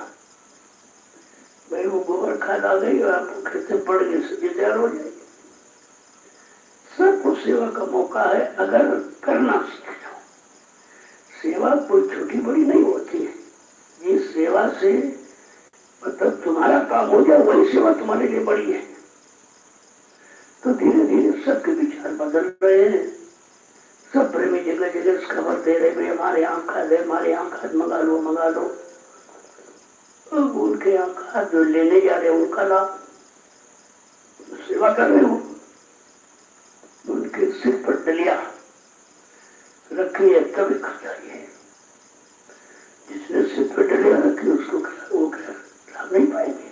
भाई वो गोबर खाद आ गई और आप खेत में पड़ गए, सब्जी तैयार हो जाएगी। सबको सेवा का मौका है अगर करना सीख जाओ। सेवा कोई छोटी बड़ी नहीं होती है। जिस सेवा से मतलब तुम्हारा काम हो जाए वही सेवा तुम्हारे लिए बड़ी है। तो तो धीरे धीरे सबके विचार बदल रहे हैं। सब प्रेमी जगह जगह खबर दे रहे, भाई हमारे यहाँ खाद है, हमारे यहाँ खाद मंगा लो मंगा लो। अब उनके यहाँ खाद जो लेने जा रहे उनका लाभ, सेवा कर रहे हो, उनके सिर पर डलिया रखी है तभी खर्चा है। जिसने सिर पर डलिया रखी उसको वो क्या लाभ नहीं पाएंगे।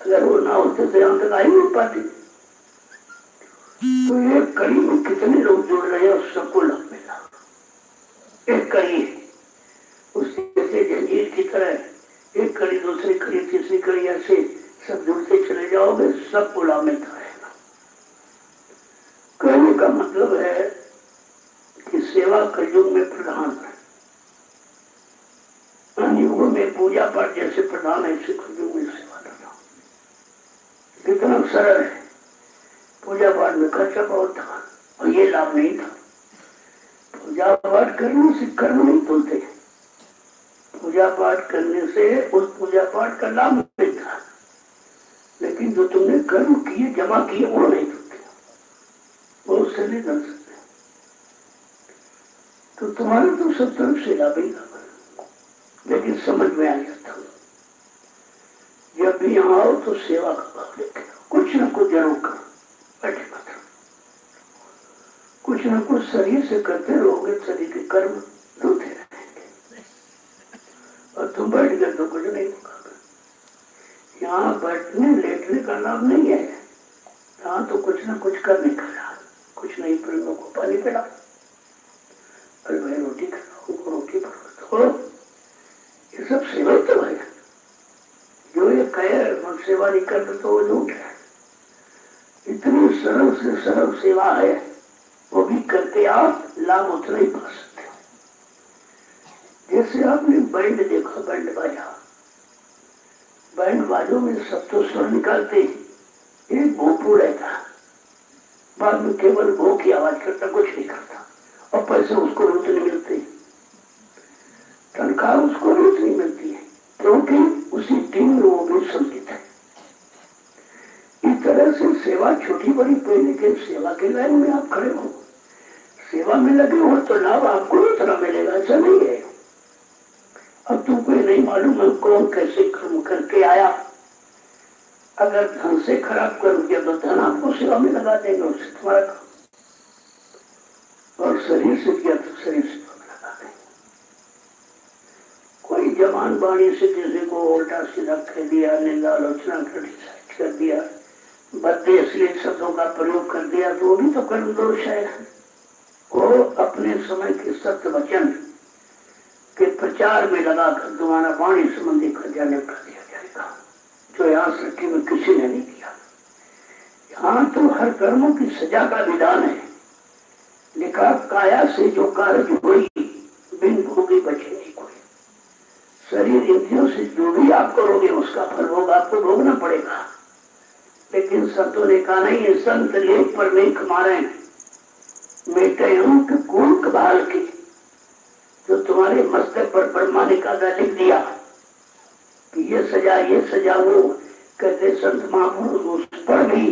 अगर वो ना होते तो यहाँ तक आ ही नहीं पाती। तो ये कड़ी में कितने लोग जुड़ रहे हैं और सबको लाभ मिला। एक कड़ी उससे जंजीर की तरह एक कड़ी दूसरी कड़ी तीसरी कड़ी ऐसे सब जुड़ते चले जाओगे, सबको लाभ मिलता रहेगा। कहने का मतलब है कि सेवा कलयुग में प्रधान है। युगों में पूजा पाठ जैसे प्रधान है, ऐसे कलयुग में सेवा करना कितना सरल है। पूजा पाठ में खर्चा बहुत था और ये लाभ नहीं था। पूजा पाठ करने से कर्म नहीं तोड़ते, पूजा पाठ करने से उस पूजा पाठ का लाभ मिलता, लेकिन जो तुमने कर्म किए जमा किए वो नहीं तोड़ते, वो उससे नहीं कर सकते। तो तुम्हारे तो सब तरफ से लाभ ही लाभ है। लेकिन समझ में आ जाता हूँ, जब भी यहाँ आओ तो सेवा का भाव लेके कुछ न कुछ जरूर करो, बैठे मत रहो। कुछ न कुछ शरीर से करते रहोगे, शरीर के कर्म धोते रहेंगे और तुम बैठ गए तो कुछ नहीं होगा। यहाँ बैठने लेटने का लाभ नहीं है, यहाँ तो कुछ न कुछ करने का लाभ। कुछ नहीं, पेड़ों को पानी पिला, अरे भाई रोटी खाओ, रोटी परो, ये सब सेवा तो है। जो ये कहे सेवा नहीं करते तो वो झूठ है। इतनी सरल से सरल सेवा है, वो भी करके आप लाभ उतना ही पा सकते हो। जैसे आपने बैंड देखा, बैंड बाजा, बैंड बाजों में सब तो स्वर निकालते, एक भोपू रहता, बाद में केवल भो की आवाज करता, कुछ नहीं करता, और पैसे उसको रोज नहीं मिलते, तनख्वाह उसको रोज नहीं मिलती है, क्योंकि उसी टीम में वो भी सम्मिलित है। इस तरह से सेवा छोटी बड़ी पहले के सेवा के लाइन में आप खड़े हो, सेवा में लगे हो तो लाभ आपको उतना मिलेगा, ऐसा नहीं है। अब तुमको नहीं मालूम है कौन कैसे कर्म करके आया, अगर धन से खराब कर दिया तो धन आपको सेवा में लगा देंगे, उससे तुम्हारा काम। और शरीर से किया तो शरीर से लगा देंगे। कोई जवान बाणी से किसी को उल्टा सीधा कह दिया, निंदा आलोचना कर दिया, बदले अश्लील शब्दों का प्रयोग कर दिया, तो वो भी तो कर्म दोष है। वो अपने समय के सत्य वचन के प्रचार में लगाकर तुम्हारा वाणी संबंधी खजाने कर दिया जाएगा, जो यहाँ सृष्टि में किसी ने नहीं किया। यहाँ तो हर कर्मों की सजा का विधान है। लिखा, काया से जो कार्य हुई बिन भोगी बचे नहीं कोई। शरीर इंद्रियों से जो भी आप करोगे उसका फल भोग आपको भोगना पड़ेगा। लेकिन संतों ने कहा नहीं, संत लेख पर लेख मारे, मेटे अंक कुंक बाल की, जो तुम्हारे मस्तक पर ब्रह्मा ने कादा लिख दिया कि ये सजा वो कहते संत महापुरुष उस पर भी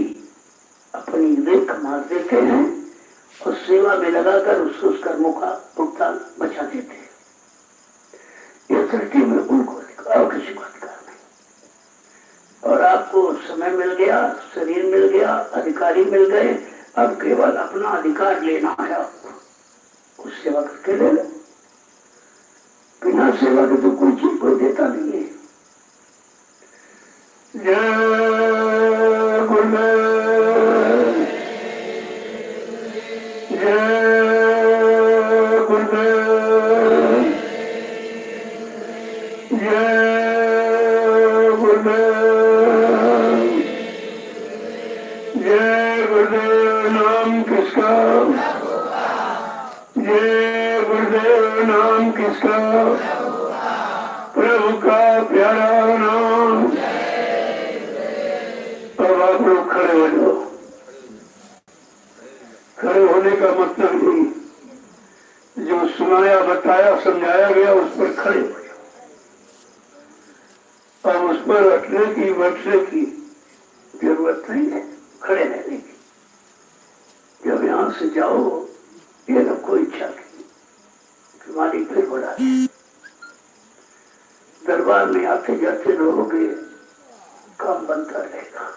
अपनी रेख मार देते हैं और सेवा में लगाकर उसको उस कर्मों का भुगतान बचा देते हैं। ये सृष्टि में उनको और किसी को अधिकार नहीं। और आपको समय मिल गया, शरीर मिल गया, अधिकारी मिल गए, अब केवल अपना अधिकार लेना है आपको, उस सेवा करके ले लो। बिना सेवा के तो कोई चीज कोई देता नहीं है। जय गुरुदेव, जय गुरुदेव, जय गुरुदेव, जय गुरुदेव। नाम किसका? जय गुरुदेव। नाम किसका? प्रभु का प्यारा नाम। अब आप लोग खड़े हो जाओ। खड़े होने का मतलब ही जो सुनाया, बताया, समझाया गया उस पर खड़े हो जाओ। अब उस पर रखने की, बैठने की जरूरत नहीं है, खड़े रहने की। जाओ, ये ना कोई इच्छा की मालिक फिर बढ़ा दे। दरबार में आते जाते रहोगे, काम बनता रहेगा,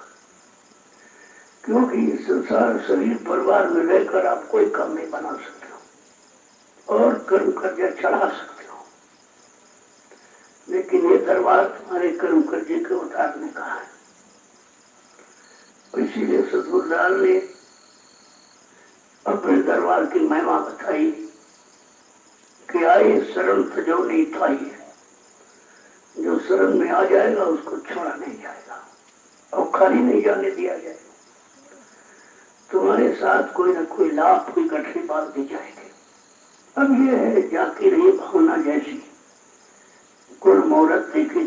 क्योंकि संसार शरीर परिवार में रहकर आप कोई काम नहीं बना सकते हो और कर्म कर्जा चढ़ा सकते हो, लेकिन ये दरबार तुम्हारे कर्म कर्जे के उतारने का है। इसीलिए सतगुरुलाल ने अपने दरबार की महिमा बताई कि आए शरण तजो नहीं थाई, जो शरण में आ जाएगा उसको छोड़ा नहीं जाएगा और खाली नहीं जाने दिया जाएगा। तुम्हारे साथ कोई न कोई लाभ, कोई गठरी बात दी जाएगी। अब ये है जाती रही भावना जैसी, गुण मुहूर्त देखी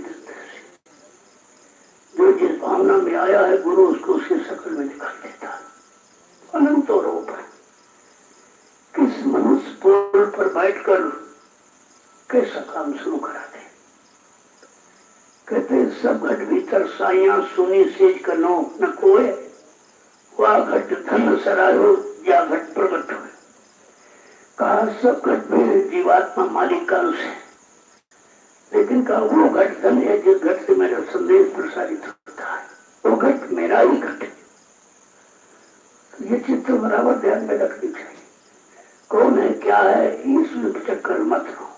जो जिस भावना में आया है गुरु उसको उसके शकल में निकाल देता है। अनंत रूप है। किस मनुष्य पुल पर बैठकर कैसा काम शुरू करा दे। कहते सब घट भीतर साइया सुनी सेज कनो न कोय, वह घट धन सरायो या घट प्रकट हुए। कहा सब घट में जीवात्मा मालिक का अंश है, लेकिन कहा वो घट धन है जिस घट से मेरा संदेश प्रसारित होता है, वो घट मेरा ही घट है। ये चित्त बराबर ध्यान में रखनी चाहिए। कौन है क्या है इस चक्कर मत लो।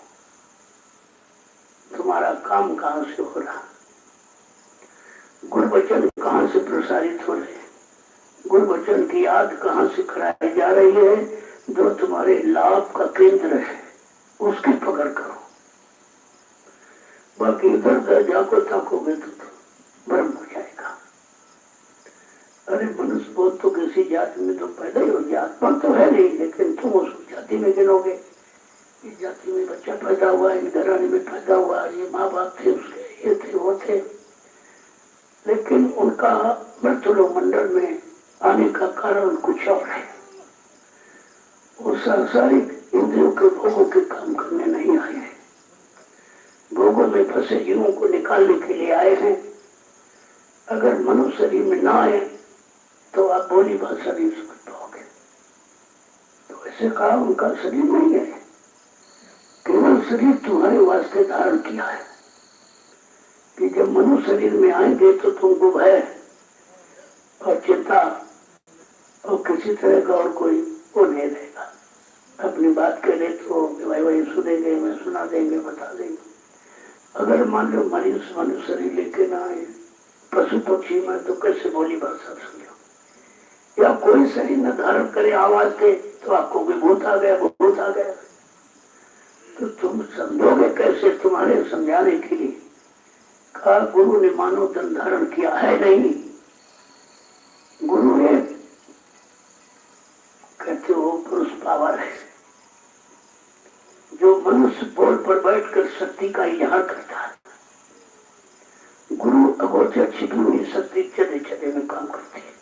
तुम्हारा काम कहां से हो रहा, गुण वचन कहां से प्रसारित हो रहे, गुण वचन की याद कहां से कराई जा रही है, जो तुम्हारे लाभ का केंद्र है उसकी पकड़ करो। बाकी इधर उधर जाको ताकोगे तो भ्रम हो जाएगा। अरे मनुष्य बोध तो किसी जाति में तो पैदा ही हो गया, आत्मा तो है नहीं, लेकिन तुम उस जाति में गिनोगे। इस जाति में बच्चा पैदा हुआ, इन घराने में पैदा हुआ, ये माँ बाप थे उसके, ये थे वो थे, लेकिन उनका मृत्यु मंडल में आने का कारण कुछ और है। वो सांसारिक इंद्रियों के भोगों के काम करने नहीं आए हैं, भोगों में फंसे जीवों को निकालने के लिए आए हैं। अगर मनुष्य शरीर में ना आए तो आप बोली भाषा नहीं समझ पाओगे। तो ऐसे कहा उनका शरीर नहीं है, केवल शरीर तुम्हारे वास्ते धारण किया है कि जब मनुष्य शरीर में आएंगे तो तुमको भय और चिंता और किसी तरह का और कोई वो नहीं रहेगा। अपनी बात करे तो भाई वही सुनेंगे, मैं सुना देंगे, बता देंगे। अगर मान लो मनुष्य शरीर लेके ना आए, पशु पक्षी में तो कैसे बोली भाषा समझो, या कोई शरीर न धारण करे आवाज दे तो आपको भी भूत आ गया, भूत आ गया, तो तुम समझोगे कैसे। तुम्हारे समझाने के लिए कहा गुरु ने मानव तन धारण किया है नहीं, गुरु ने कहते हो पुरुष पावर है जो मनुष्य बोल पर बैठकर शक्ति का इजहार करता है। गुरु अगोचर छिपी हुई शक्ति चले चले में काम करते हैं।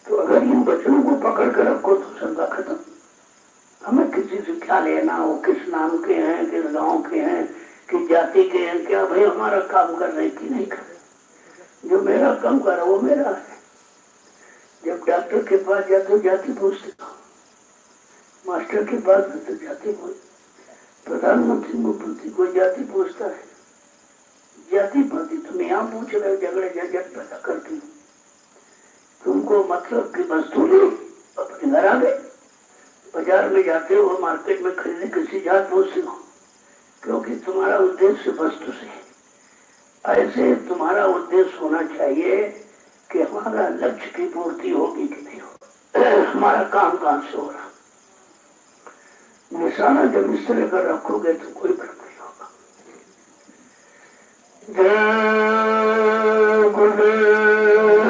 तो अगर इन वचनों को पकड़ कर रखो तो सबका खत्म। हमें किसी से क्या लेना, वो किस नाम के हैं, किस गांव के हैं, किस जाति के हैं, क्या भाई हमारा काम कर रहे कि नहीं कर रहे। जो मेरा काम कर रहा वो मेरा है। जब डॉक्टर के पास जाते हो जाति पूछते हो, मास्टर के पास तो जाति पूछ, प्रधानमंत्री मुख्यमंत्री को जाति पूछता है। जाति पाति तुम यहाँ पूछ रहे हो, झगड़े झंझट पैदा करती हो। तुमको मतलब की वस्तु ली अपने घर आ गए, बाजार में जाते हो, मार्केट में खरीदने किसी जात पूछते हो, क्योंकि तुम्हारा उद्देश्य वस्तु से है। ऐसे तुम्हारा उद्देश्य होना चाहिए कि हमारा लक्ष्य की पूर्ति होगी कि नहीं हो, हमारा काम कहां से हो रहा। निशाना जब इस तरह कर रखोगे तो कोई फर्क नहीं होगा। जय गुरुदेव,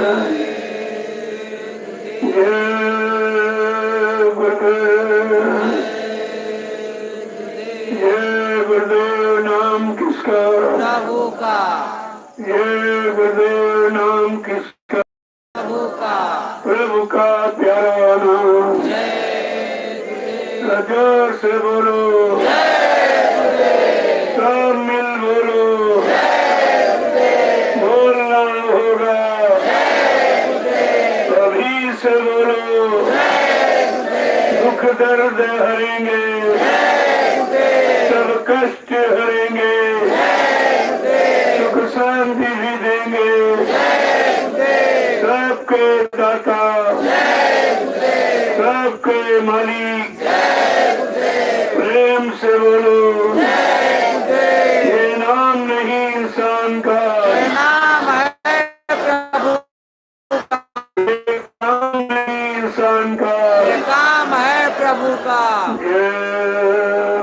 जय गुरुदेव, जय गुरुदेव। नाम किसका? प्रभु का। जय गुरुदेव। नाम किसका? प्रभु का। प्रभु का प्यारा नाम। जोर से बोलो, सब मिल बोलो, बोलना होगा, तभी से बोलो, दुख दर्द हरेंगे, सब कष्ट हरेंगे, सुख शांति भी देंगे, सबके दाता, सबके मालिक, प्रेम से बोलो, ये नाम नहीं इंसान का, नाम है प्रभु ये नाम नहीं इंसान का, काम है प्रभु का। जय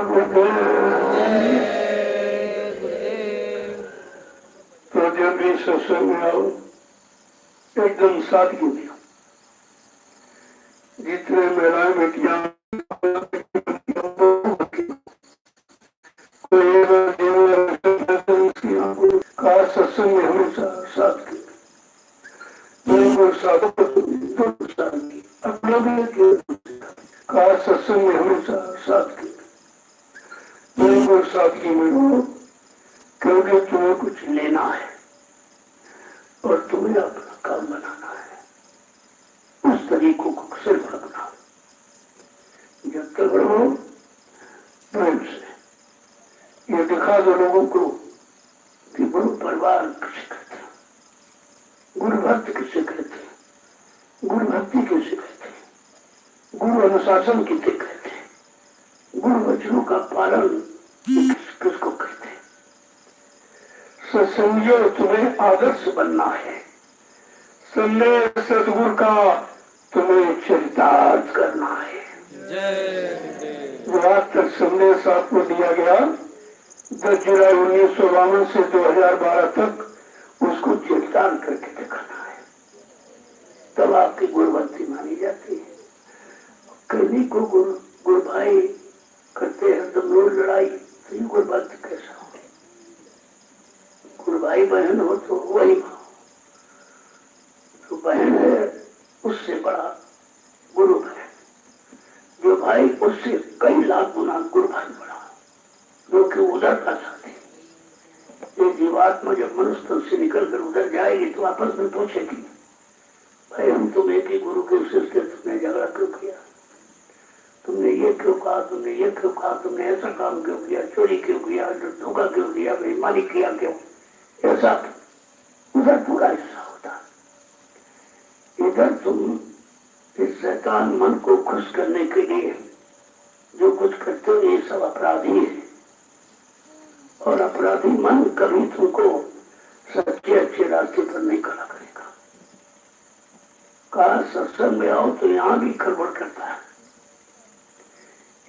गुरुदेव। तो जब भी सत्संग में आओ एकदम सादगी में, जितने महिलाएं बेटियां का सत्संग में हमेशा सादगी, अपना भी का सत्संग में हमेशा सादगी, सादगी में रहो, क्योंकि तुम्हें कुछ लेना है और तुम्हें अपना काम बनाना है। उस तरीकों को सिर्फ रखना, जब तक रहो प्रेम से। ये दिखा दो लोगों को कि गुरु परिवार किसे कहते हैं, गुरु भक्त किसे कहते हैं, गुरु भक्ति किसे कहते हैं, गुरु अनुशासन किसे कहते हैं, गुरु वचनों का पालन किसको कहते हैं। सत्संगियों, तुम्हें आदर्श बनना है। संदेश सतगुरु का तुम्हें चरितार्थ करना है। जो आज तक संदेश आपको दिया गया 10 जुलाई 1952 से 2012 तक, उसको चरितार्थ करके दिखाना है, तब आपकी गुरुभक्ति मानी जाती है। कभी को गुरु भाई करते हैं तो रोज लड़ाई, तो ये गुरुभक्त कैसा हो? गुरु भाई बहन हो तो वही भाव, जो बहन है उससे बड़ा गुरु है, जो भाई उससे कई लाख गुना गुरु भाई बड़ा, जो कि उधर का साथी। ये जीवात्मा जब मनुष्य से निकल कर उधर जाएगी तो आपस में पूछेगी, भाई हम तुम एक ही गुरु के शिष्य, तुमने झगड़ा क्यों किया, तुमने ये क्यों कहा, तुमने ये क्यों कहा, तुमने ऐसा काम क्यों किया, चोरी क्यों किया, धोखा क्यों किया, बेईमानी किया क्यों? ऐसा उधर पूरा हिस्सा होता। इधर तुम इस शैतान मन को खुश करने के लिए जो कुछ करते हो, ये सब अपराधी है, और अपराधी मन कभी तुमको सच्चे अच्छे रास्ते पर नहीं खड़ा करेगा। कहा सत्संग में आओ तो यहाँ भी खड़बड़ करता है,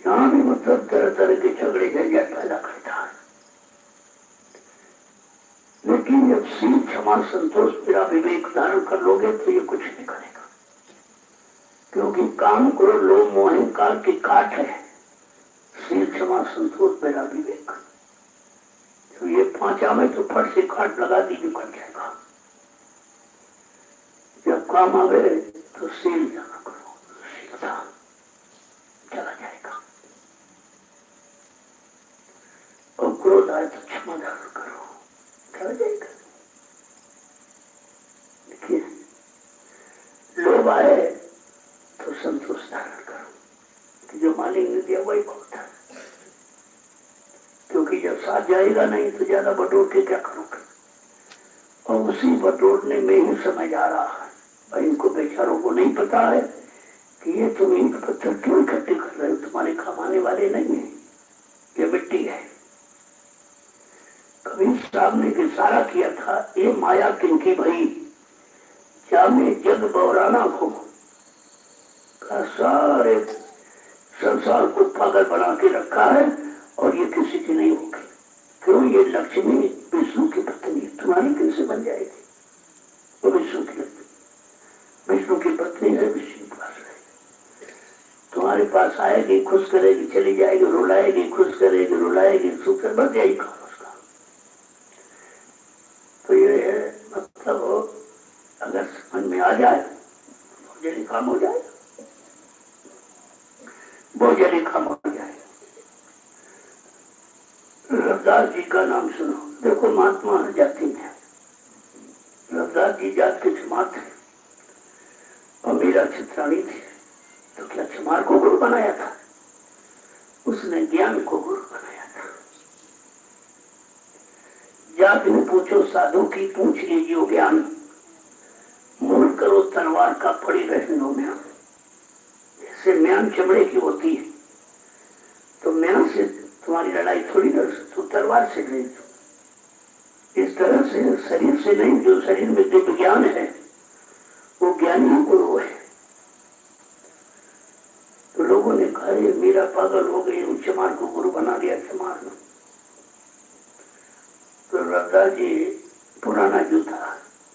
यहाँ भी मतलब तरह तरह के झगड़े झंझट पैदा करता है, लेकिन जब सील क्षमा संतोष मेरा विवेक धारण कर लोगे तो ये कुछ नहीं करेगा, क्योंकि काम क्रोध लोभ मोह अहंकार की काट है सील क्षमा संतोष मेरा विवेक। तो ये 5 आवे तो फट से काट लगा दी भी कट जाएगा। जब काम आवे तो सील जमा करो, सीधा चला जाएगा, और क्रोध आए तो क्षमा धारण करो, चला जाएगा। देखिए, लोभ आए तो संतोष धारण करो कि जो मालिक ने दिया वही बहुत है, क्योंकि जब साथ जाएगा नहीं तो ज्यादा बटोर के क्या करोगे? और उसी बटोरने में ही समय जा रहा है। और इनको बेचारों को नहीं पता है कि ये तुम ईंट पत्थर क्यों इकट्ठे कर रहे हो, तुम्हारे काम आने वाले नहीं है, ये मिट्टी है। कबीर साहब ने इशारा किया था, ये माया किनकी भई जामे जग बौराना हो, का सारे संसार को पागल बना के रखा है और ये किसी की नहीं होगी। क्यों? ये लक्ष्मी विष्णु की पत्नी, तुम्हारी कैसे बन जाएगी? वो विष्णु की विष्णु की पत्नी है, विष्णु के पास रहेगी, तुम्हारे पास आएगी, खुश करेगी, चली जाएगी, रुलाएगी, खुश करेगी, रुलाएगी, सुख कर बस यही काम उसका। तो ये है मतलब, अगर समझ में आ जाए तो जल्दी काम हो जाए, बहुत जल्दी काम हो जाए। रविदास जी का नाम सुनो, देखो महात्मा जाति में रविदास जी जात के समाज थे, और मीरा चित्राणी थी, तो क्या चमार को गुरु बनाया था? उसने ज्ञान को गुरु बनाया था। जात में पूछो साधु की, पूछ लीजिए ज्ञान, मूल करो तलवार का पड़ी रहने में। जैसे म्यान चमड़े की होती है, तो म्यान से तुम्हारी लड़ाई थोड़ी लड़ सकते, तो तलवार से लड़ी। इस तरह से शरीर से नहीं, जो शरीर में दिव्य ज्ञान है वो ज्ञानी गुरु है। तो लोगों ने कहा ये मीरा पागल हो गई, चमार को गुरु बना दिया चमार ने। तो रद्दा जी पुराना जूता,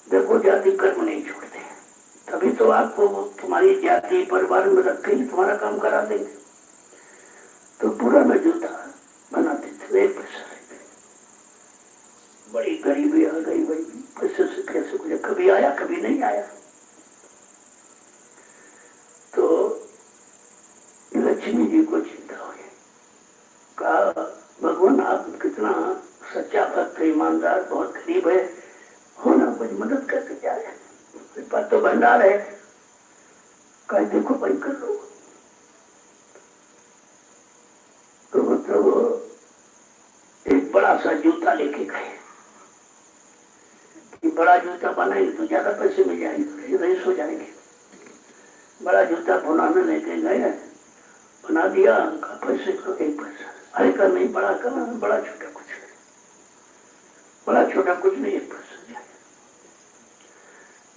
देखो जाति कर्म नहीं छोड़ते, तभी तो आपको तुम्हारी जाति परिवार में रख के तुम्हारा काम करा देंगे। तो पुराना जूता बनाते थे, 1 पैसा। बड़ी गरीबी आ गई भाई, पैसे से कैसे कुछ, कभी आया कभी नहीं आया। तो लक्ष्मी जी को चिंता हुई, कहा भगवान आप कितना सच्चा भक्त है, ईमानदार, बहुत गरीब है, हो ना कुछ मदद करके जाए, पर तो भंडार है। कहा देखो भाई कर लो। तो मतलब एक बड़ा सा जूता लेके गए, बड़ा जूता बनाएंगे तो ज्यादा पैसे मिल जाएंगे, रईस हो जाएंगे। बड़ा जूता बनाने लेके गए, बना दिया, पैसे को 1 पैसा। अरे कर नहीं, बड़ा करना, बड़ा छोटा कुछ नहीं, बड़ा छोटा कुछ नहीं, 1 पैसा जाए।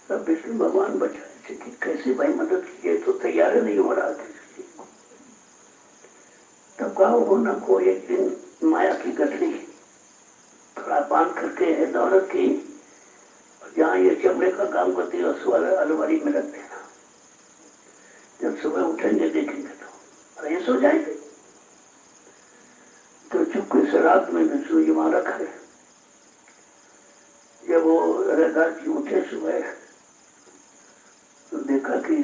तब विष्णु भगवान बचाए कि कैसे भाई मदद कीजिए, तो तैयार नहीं हो रहा था। तब कहा हो ना को एक दिन माया की गठरी थोड़ा बांध करके है दौलत की, जहाँ ये चमड़े का काम करती है उस वाले अलमारी में रख देना, जब सुबह उठेंगे देखेंगे तो रईस हो जाएंगे। तो चुपके से रात में विष्णु जी वहां रखा है। जब वो रघा जी उठे सुबह तो देखा कि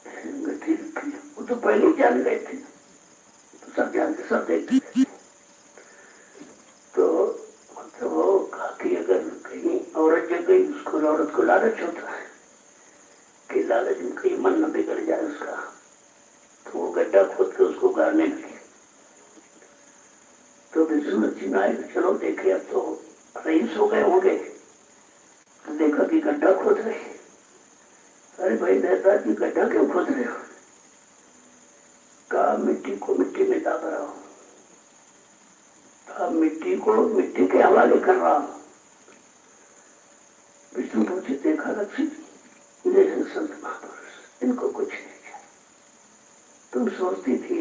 गठरी रखी, वो तो पहले ही जान गए थे, तो सब जानते, सब देखते थे। तो मतलब वो कहा कि अगर कहीं औरत जग गई, उसको औरत को लालच होता है कि लालच में कहीं मन न बिगड़ जाए उसका, तो वो गड्ढा खोद के उसको गाड़ने लगे। तो विष्णु जी आए, चलो देखे अब तो रईस हो गए होंगे। तो देखा कि गड्ढा खोद रहे। अरे भाई दादा जी गड्ढा क्यों खोद रहे हो? कहा मिट्टी को मिट्टी में दाब रहा हूँ, मिट्टी को मिट्टी के हवाले कर रहा हूँ। विष्णु पूछे देखा लक्ष्मी, जैसे संत महापुरुष, इनको कुछ नहीं चाहिए। तुम सोचती थी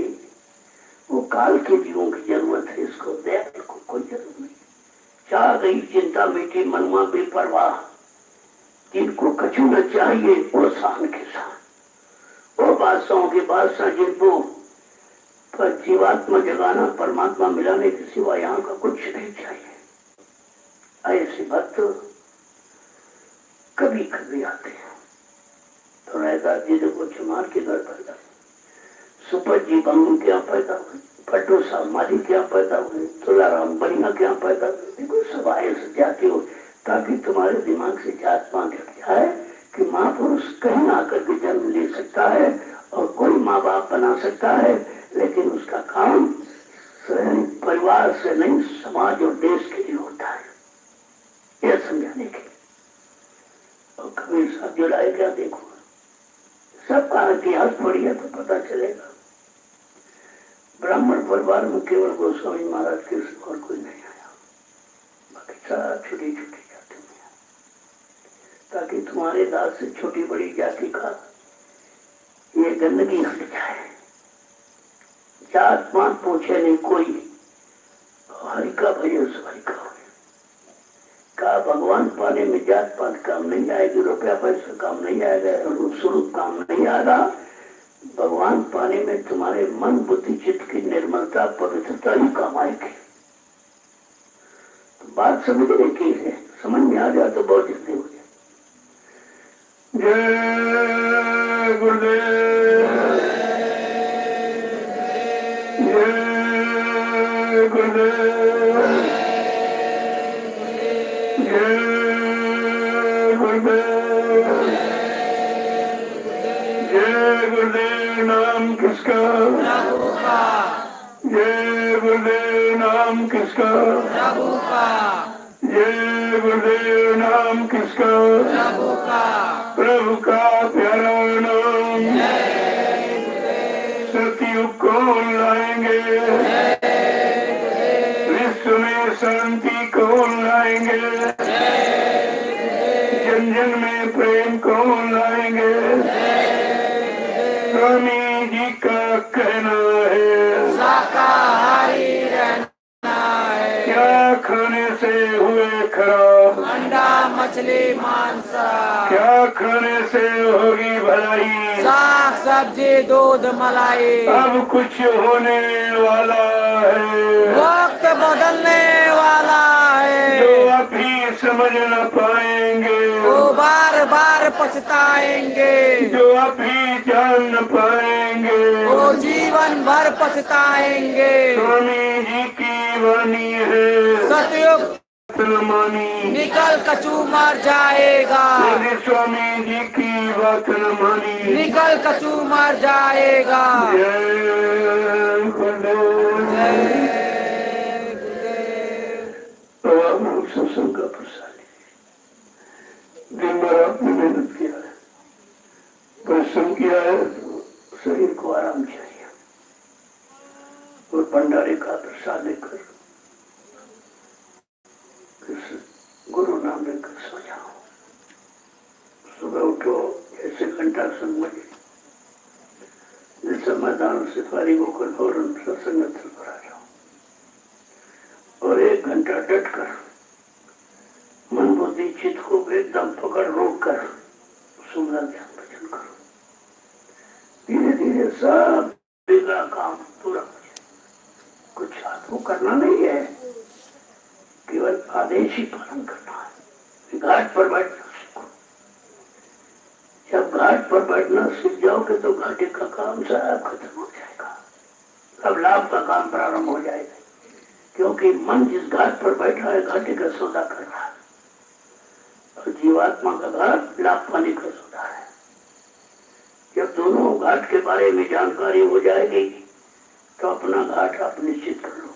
वो काल के जीवों की जरूरत है, इसको दयाल को कोई जरूरत नहीं। चाह गई चिंता मिट्टी मनुआ बेपरवाह, जिनको कछु न चाहिए वो शान के साथ, वो बादशाहों के बादशाह जिनको पर जीवात्मा जगाना, परमात्मा मिलाने के सिवा यहाँ का कुछ नहीं चाहिए। ऐसे भक्त कभी कभी आते हैं। तो रहता जी को चमार के घर पैदा, सुपत जी बंगू क्या पैदा हुए, पट्टू साहब माली क्या पैदा हुए, तुलाराम बनिया क्या पैदा हुए। देखो सब आए से जाते हो, ताकि तुम्हारे दिमाग से जात पात हट जाए कि महापुरुष कहीं आकर के जन्म ले सकता है और कोई माँ बाप बना सकता है, लेकिन उसका काम स्वयं परिवार से नहीं, समाज और देश के लिए होता है, यह समझाने के लिए। और कबीर साहब जुड़ाए क्या, देखो सबका इतिहास पढ़िए तो पता चलेगा। ब्राह्मण परिवार में केवल गोस्वामी महाराज के और कोई नहीं आया, बाकी सब छोटी छोटी जाति में, ताकि तुम्हारे दास से छोटी बड़ी जाति का ये गंदगी हट जाए। जात पात पूछे नहीं कोई, हरि का भजन हरि का हो। कहा भगवान पाने में जात पात काम नहीं आएगी, रुपया पैसा काम नहीं आएगा, रूप स्वरूप काम नहीं आएगा। भगवान पाने में तुम्हारे मन बुद्धि चित्त की निर्मलता पवित्रता ही काम आएगी। तो बात समझने की है, समझ में आ जाए तो बहुत जल्दी हो जाए। जय गुरुदेव, जय गुरुदेव, जय गुरुदेव, जय गुरुदेव नाम किसका, प्रभु का। जय गुरुदेव नाम किसका, प्रभु का। जय गुरुदेव नाम किसका, प्रभु का। प्रभु का प्यारा नाम। सतयुग को लाएंगे, विश्व में शांति को लाएंगे, जन जन में प्रेम को लाएंगे। स्वामी जी का कहना है शाकाहारी रहना है। क्या खाने से हुए खराब, अंडा मछली मांस, क्या खाने से होगी भलाई, साग सब्जी दूध मलाई। अब कुछ होने वाला है, वक्त बदलने वाला है। जो अभी समझ न पाएंगे, वो बार बार पछताएंगे। जो अभी जान न पाएंगे, वो जीवन भर पछताएंगे। स्वामी जी की वाणी है सतयुग न मानी, निकल कचू मर जाएगा। यदि स्वामी जी की बात न मानी। निकल कचू मर जाएगा। जय गुरुदेव। जय गुरुदेव। तो आप लोग सत्संग का प्रसाद लीजिए। दिन भर आपने मेहनत किया है, परिश्रम किया है, शरीर को आराम चाहिए और भंडारे का प्रसाद लेकर गुरु नाम लेकर सो जाओ। सुबह उठो, जैसे घंटा सुन बजे, जैसे मैदान से फारिग होकर फौरन सत्संग स्थल पर आ जाओ और 1 घंटा डट कर मन बुद्धि चित्त को एकदम पकड़ रोक कर सुंदर ज्ञान भजन करो। धीरे धीरे सब बिगड़ा काम पूरा हो जाए। कुछ आपको करना नहीं है, केवल आदेश ही पालन करना है। घाट पर बैठना सीखो। जब घाट पर बैठना सीख जाओगे तो घाटे का काम सारा खत्म हो जाएगा। अब लाभ का काम प्रारंभ हो जाएगा, क्योंकि मन जिस घाट पर बैठा है घाटे का सौदा कर रहा है और जीवात्मा का घाट लाभ पाने का सौदा है। जब दोनों घाट के बारे में जानकारी हो जाएगी तो अपना घाट आप निश्चित कर लोगे।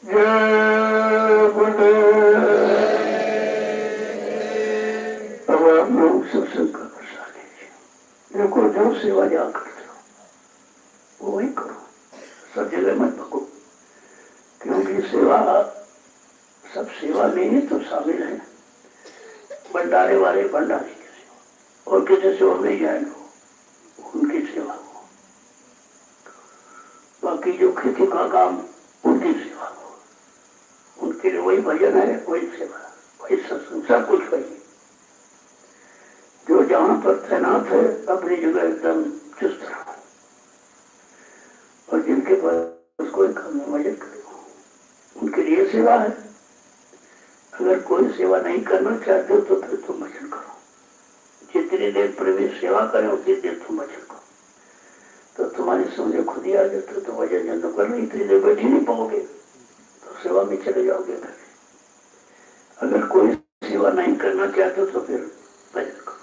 जय गुरुदेव। अब आप लोग सत्संग का प्रसाद लीजिए। देखो जो सेवा जहाँ करते हो वो वही करो, सब जगह मत भगो, क्योंकि सेवा सब सेवा में ही तो शामिल है। भंडारे वाले भंडारे की सेवा और किसी सेवा नहीं जाएगा, उनकी सेवा हो। बाकी जो खेती का काम उनकी सेवा हो, उनके लिए वही भजन है, वही सेवा, वही सत्संग, सब कुछ वही। जो जहाँ पर तैनात है अपनी जगह एकदम चुस्त रहो और जिनके पास कोई काम है भजन करो, उनके लिए सेवा है। अगर कोई सेवा नहीं करना चाहते हो तो फिर तुम भजन करो। जितनी देर प्रभु सेवा करें उतनी देर तुम भजन करो। तो तुम्हारी समझ खुद ही आ जाते तो भजन जन कर नहीं, इतनी देर बैठ ही नहीं पाओगे तो सेवा में चले जाओगे। अगर कोई सेवा नहीं करना चाहते तो फिर भजन करो,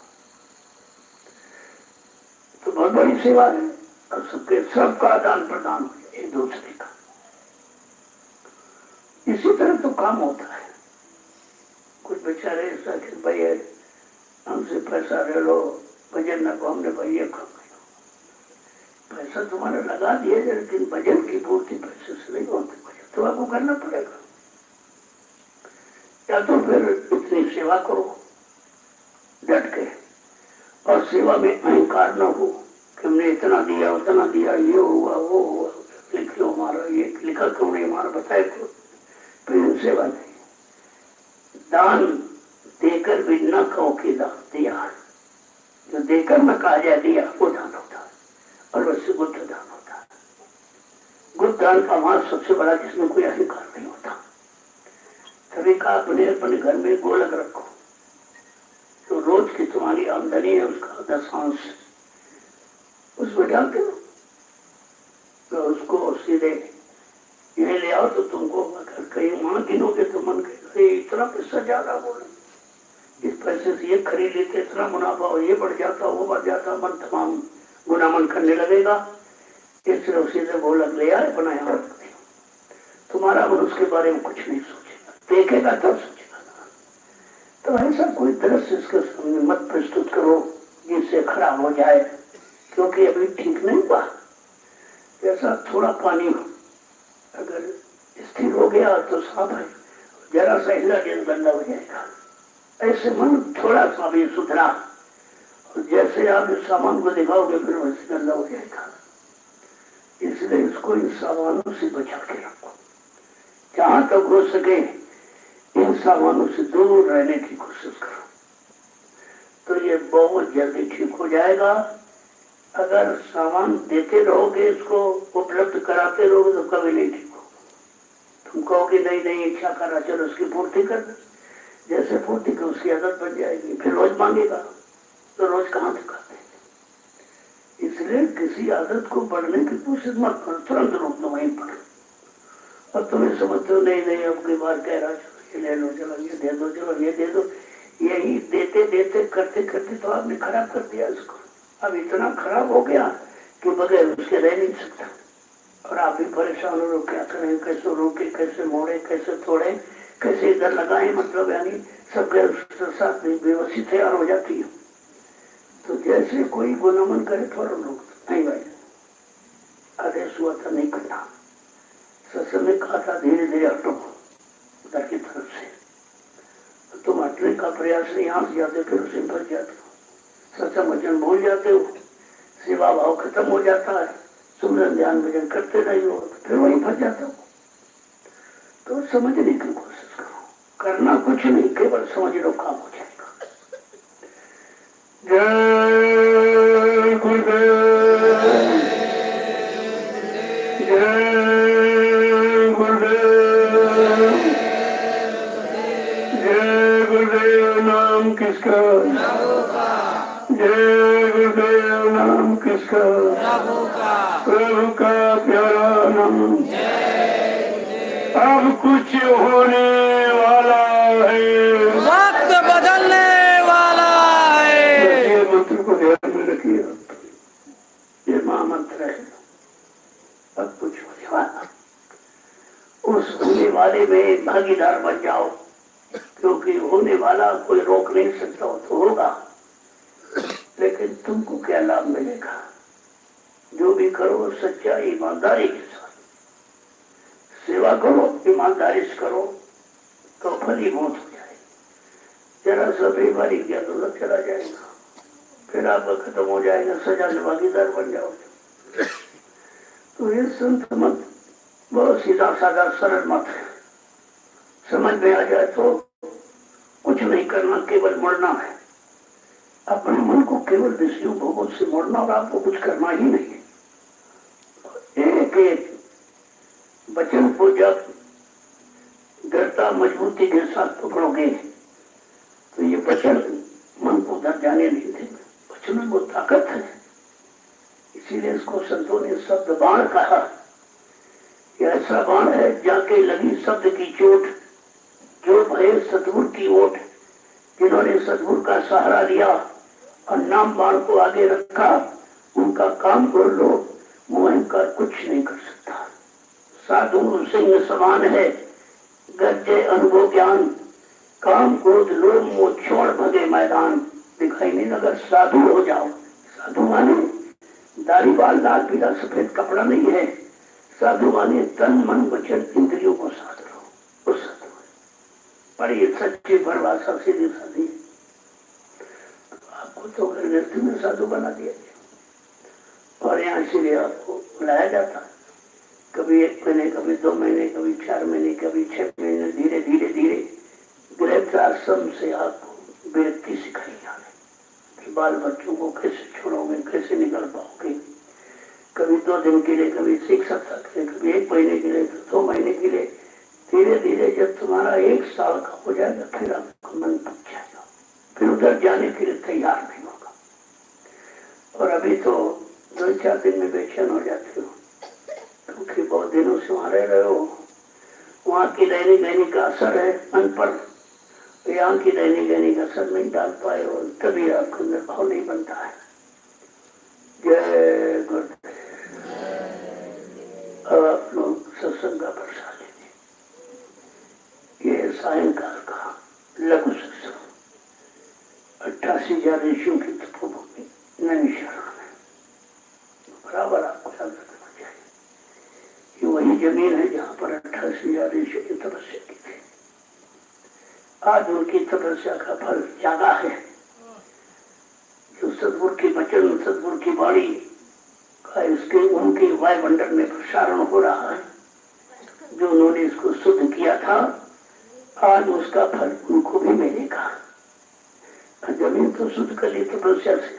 तो बहुत बड़ी सेवा है। और सबका आदान प्रदान हो जाए एक दूसरे का। इसी तरह तो काम होता है। कुछ बेचारे ऐसा कि भाई हमसे पैसा ले लो भजन न को, हमने भाई ये काम किया, पैसा तुम्हारा लगा दिया, लेकिन भजन की पूर्ति पैसे से नहीं होती। भजन तो आपको करना पड़ेगा। या तो फिर इतनी सेवा करो डट के, और सेवा में अहंकार न हो कि हमने इतना दिया उतना दिया, ये हुआ वो हुआ, लिख लो हमारा, ये लिखा क्यों नहीं हमारा, बताए क्यों। फिर सेवा नहीं। दान देकर भी न कहो कि दान दिया, जो देकर न कहा जाए दिया वो दान होता है, और वैसे गुप्त दान होता है। गुप्त दान का मार्ग सबसे बड़ा, जिसमें कोई अहंकार नहीं होता। तभी का अपने अपने घर में गोलक रखो, तो रोज की तुम्हारी आमदनी है उसका 10% उसमें डाल दो, तो उसको सीधे ये ले आओ। तो तुमको अगर कहीं वहां गिनोगे तो मन कहेगा इतना पैसा ज्यादा बोले, इस पैसे से ये खरीद लेते, इतना मुनाफा हो, ये बढ़ जाता, वो बढ़ जाता, मन तमाम गुनामन करने लगेगा। इसलिए उसी से बोला ले आए बनाया रख दे। तुम्हारा मन उसके बारे में कुछ नहीं सोचेगा, देखेगा तब सोचेगा। तो ऐसा कोई दृश्य इसके सामने मत प्रस्तुत करो जिससे खराब हो जाए, क्योंकि अभी ठीक नहीं हुआ। जैसा थोड़ा पानी अगर स्थिर हो गया तो साफ है, जरा सा हिला दिया गंदा हो जाएगा। ऐसे मन थोड़ा सा भी सुधरा, जैसे आप इस सामान को दिखाओगे फिर वैसे गंदा हो जाएगा। इसलिए इसको इन सामानों से बचा के रखो, जहां तक हो सके इन सामानों से दूर रहने की कोशिश करो, तो ये बहुत जल्दी ठीक हो जाएगा। अगर सामान देते रहोगे, इसको उपलब्ध कराते रहोगे तो कभी नहीं ठीक होगा। तुम कहोगे नहीं नहीं इच्छा करा, चलो उसकी पूर्ति कर दे, जैसे पूर्ति कर उसकी आदत बन जाएगी, फिर रोज मांगेगा तो रोज कहाँ से खाते। इसलिए किसी आदत को बढ़ने की कोशिश मत करो, तुरंत रोक दो वहीं पर। और तुम्हें समझते हो नहीं नहीं अब की बार कह रहा चलो ये ले लो, चलो ये दे दो, चलो ये दे दो, यही देते देते करते करते तो आपने खराब कर दिया इसको। अब इतना खराब हो गया कि बगैर उसके रह नहीं सकता। और आप भी परेशान हो, क्या करें, कैसे रोके, कैसे मोड़े, कैसे तोड़े, कैसे इधर लगाए, मतलब यानी सब साथ बेबसी तैयार हो जाती है। तो जैसे कोई गुनामन करे फौरन रोक दो, नहीं भाई आदेश हुआ था नहीं करना, सत्संग ने कहा था धीरे धीरे हटो उधर की तरफ से। तुम हटने का प्रयास नहीं, यहाँ से जाते फिर उसे भर जाते हो, सत्संग वचन भूल जाते हो, सेवा भाव खत्म हो जाता है, सुमरन ध्यान भजन करते नहीं हो, फिर वहीं फंस जाता हो। तो समझने की कोशिश करो, करना कुछ नहीं, केवल समझ लो काम हो जाएगा। जय गुरुदेव, जय गुरुदेव, जय गुरुदेव। नाम किसका? जय गुरुदेव। नाम किसका? प्रभु का प्यारा नाम। अब कुछ होने वाला है, वक्त बदलने वाला है। ये मंत्र को ध्यान में रखिए, ये महामंत्र है। अब कुछ होने वाला, उस होने वाले में भागीदार बन जाओ, क्योंकि होने वाला कोई रोक नहीं सकता, हो तो होगा, लेकिन तुमको क्या लाभ मिलेगा? जो भी करो सच्चाई ईमानदारी के साथ सेवा करो, ईमानदारी से करो तो फलीभूत हो जाए। जरा सा बेमारी किया तो चला जाएगा, फिर आपका खत्म हो जाएगा, सजा में भागीदार बन जाओगे। तो ये संत मत बहुत सीधा साधा सरल मत है, समझ में आ जाए तो कुछ नहीं करना, केवल मुड़ना है। अपने मन को केवल विषयों भोगों से मोड़ना, और आपको कुछ करना ही नहीं है। एक एक वचन को जब दृढ़ता मजबूती के साथ पकड़ोगे तो ये वचन मन को उधर जाने नहीं देंगे। वचन में वो ताकत है, इसीलिए इसको संतों ने शब्द बाण कहा। यह ऐसा बाण है जाके लगी शब्द की चोट, जो भय सतगुरु की ओट। जिन्होंने सतगुरु का सहारा लिया और नाम बाण को आगे रखा, उनका काम कर लो, मुँह कर कुछ नहीं कर सकता। साधु सिंह समान है, गरजे अनुभव ज्ञान, काम क्रोध लोभ मोह छोड़ भगे मैदान। दिखाई नहीं, अगर साधु हो जाओ, साधु माने दाढ़ी बाल लाल पीला सफेद कपड़ा नहीं है, साधु माने तन मन वचन इंद्रियों को साध लो, वो साधु है। बड़ी सच्ची परिभाषा सीधी साधी। आपको तो गृहस्थी में साधु बना दिया गया, और यहाँ इसीलिए आपको बुलाया जाता है। कभी 1 महीने, कभी 2 महीने, कभी 4 महीने, कभी 6 महीने, धीरे धीरे धीरे गृहस्थ आश्रम से आपको विरक्ति सिखाई जाए कि बाल बच्चों को कैसे छोड़ोगे, कैसे निकल पाओगे। कभी 2 दिन के लिए, कभी 1 सप्ताह के लिए, कभी 1 महीने के लिए, 2 महीने के लिए। धीरे धीरे जब तुम्हारा 1 साल का हो जाएगा, फिर आपका मन पक जाएगा, फिर उधर जाने के लिए तैयार नहीं होगा। और अभी तो 2-4 दिन में बेचैन हो जाते हो, क्योंकि बहुत दिनों से वहां रह रहे हो। वहां की रहने का असर है मन पर, यहाँ की रहने कहने का असर नहीं डाल पाए और तभी आपको निर्भाव नहीं बनता है। जय गुरुदेव। अब आप लोग सत्संग का प्रसाद लीजिए। ये सायंकाल का लघु सत्संग 88,000 ऋषियों की तपोभूमि नैमिषारण्य में बराबर आपको याद रखना चाहिए। ये वही जमीन है जहाँ पर 88,000 ऋषियों की तपस्या की थी। आज उनकी तपस्या का फल जागा है। जो सदगुरु की वचन, सदगुरु की वाणी का इसके उनके वायुमंडल में प्रसारण हो रहा है। जो उन्होंने इसको शुद्ध किया था, आज उसका फल उनको भी मिलेगा। जमीन तो शुद्ध कर ली तपस्या से।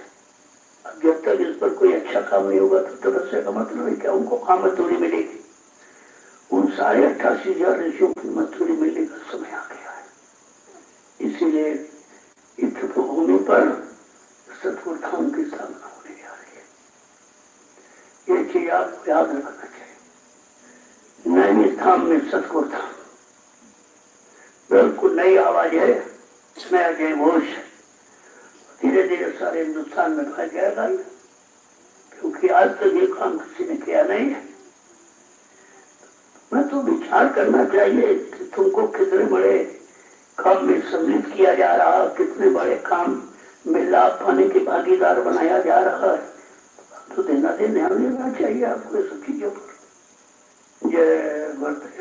अब जब तक इस पर कोई अच्छा काम नहीं होगा तो तपस्या का मतलब है क्या? उनको कहाँ मजदूरी मिलेगी? उन 88,000 ऋषियों की मजदूरी मिलने का समय आ गया है। इसीलिए इस भूमि पर सतगुरु धाम की स्थापना होने जा रही है। ये चीज आपको याद रखना चाहिए। नैनी धाम में सतगुरु धाम बिल्कुल नई आवाज है, नया जय घोष धीरे धीरे सारे हिंदुस्तान में फैल जाएगा, क्योंकि आज तक ये काम किसी ने किया नहीं है। मैं तो विचार करना चाहिए कि तुमको कितने बड़े काम में सम्मिलित किया जा रहा है, कितने बड़े काम में लाभ पाने के भागीदार बनाया जा रहा है। तो दिन ध्यान देना चाहिए आपको सब चीजों पर। जय गुरुदेव।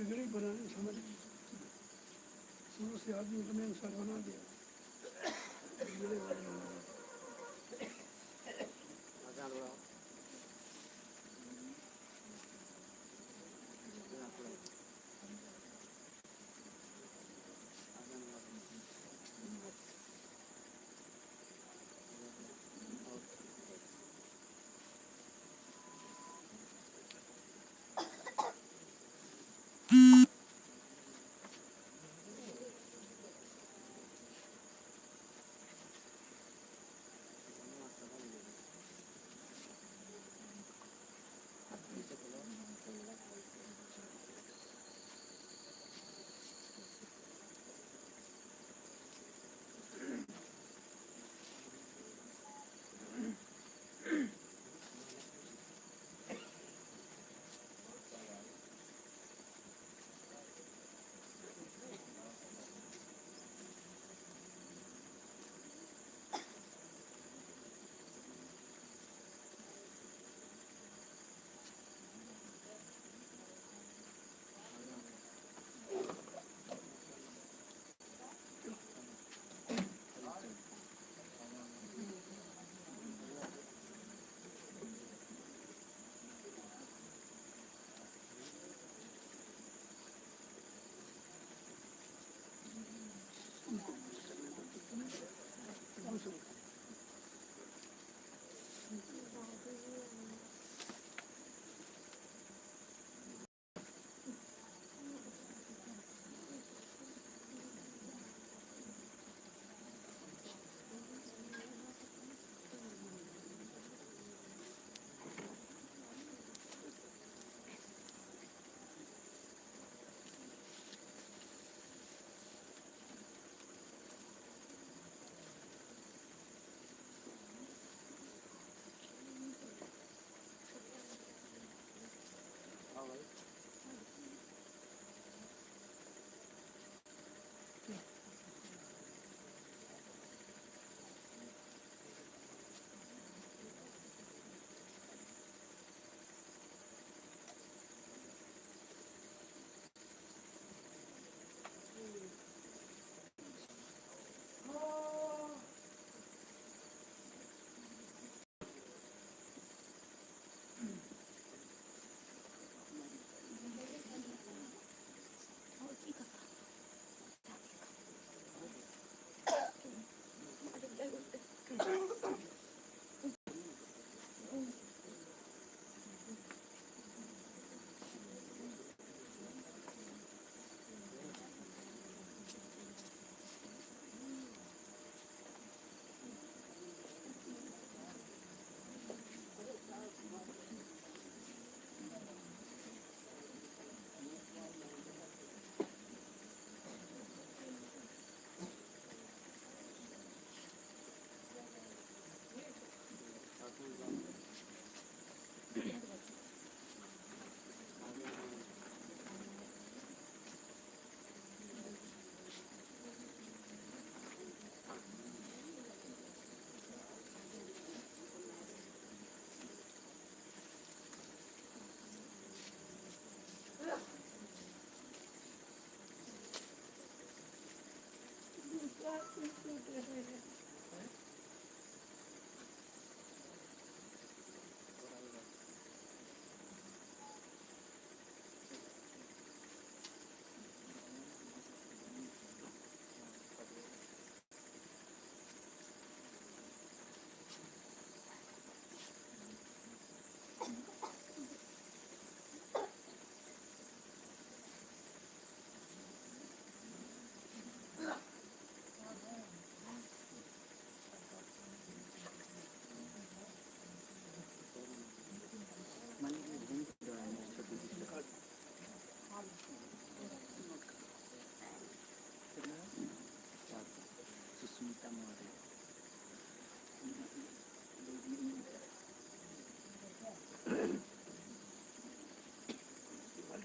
बिगड़ी बनाने समझ शुरू से आदमी को मैंने सब बना दिया बिगड़े वाले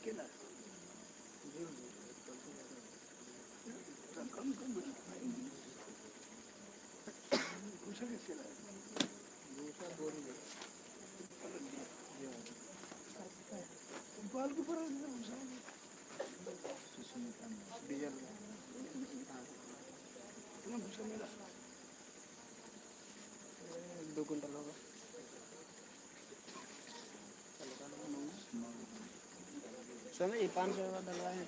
केला कम कम घुसा कैसे बाल के ऊपर डीजल घुसा मिला 2 कुंटल होगा समय ये 500 का डलवाए हैं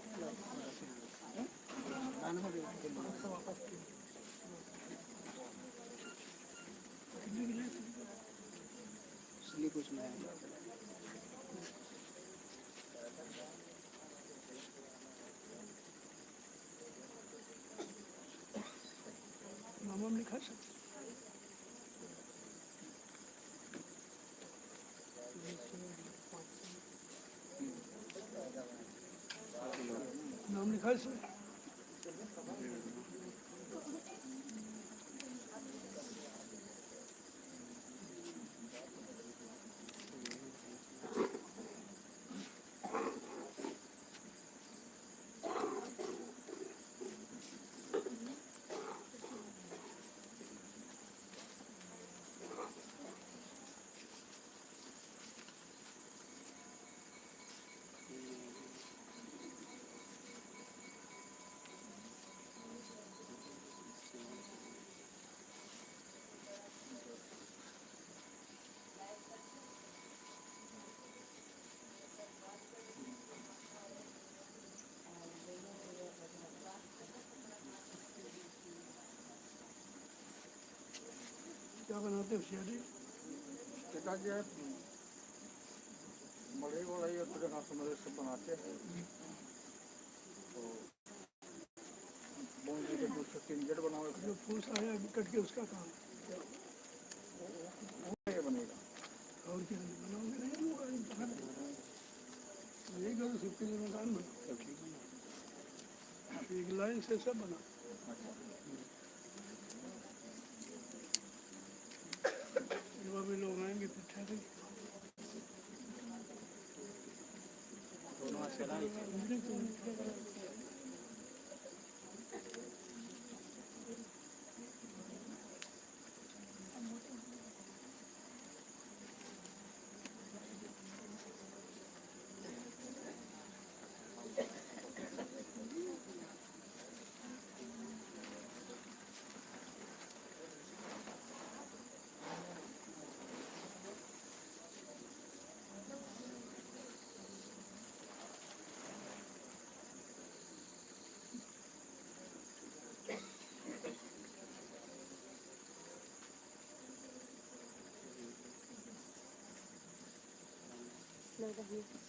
वापस इसलिए कुछ नहीं मामा ने खा सकते नाम लिखा है इसमें क्या बनाते हो सियारी पिताजी मड़ई वड़ई और पूरे हाथ से बनाते हैं तो बूंदी के दूध से 3 जेट बनाओ जो फूस आया कट के उसका काम ये बनेगा और क्या बनाओगे नहीं यही करो सिक्के में मकान बना एक लाइन से सब बना युवा भी लोग आएंगे तो ठहरेंगे लगता है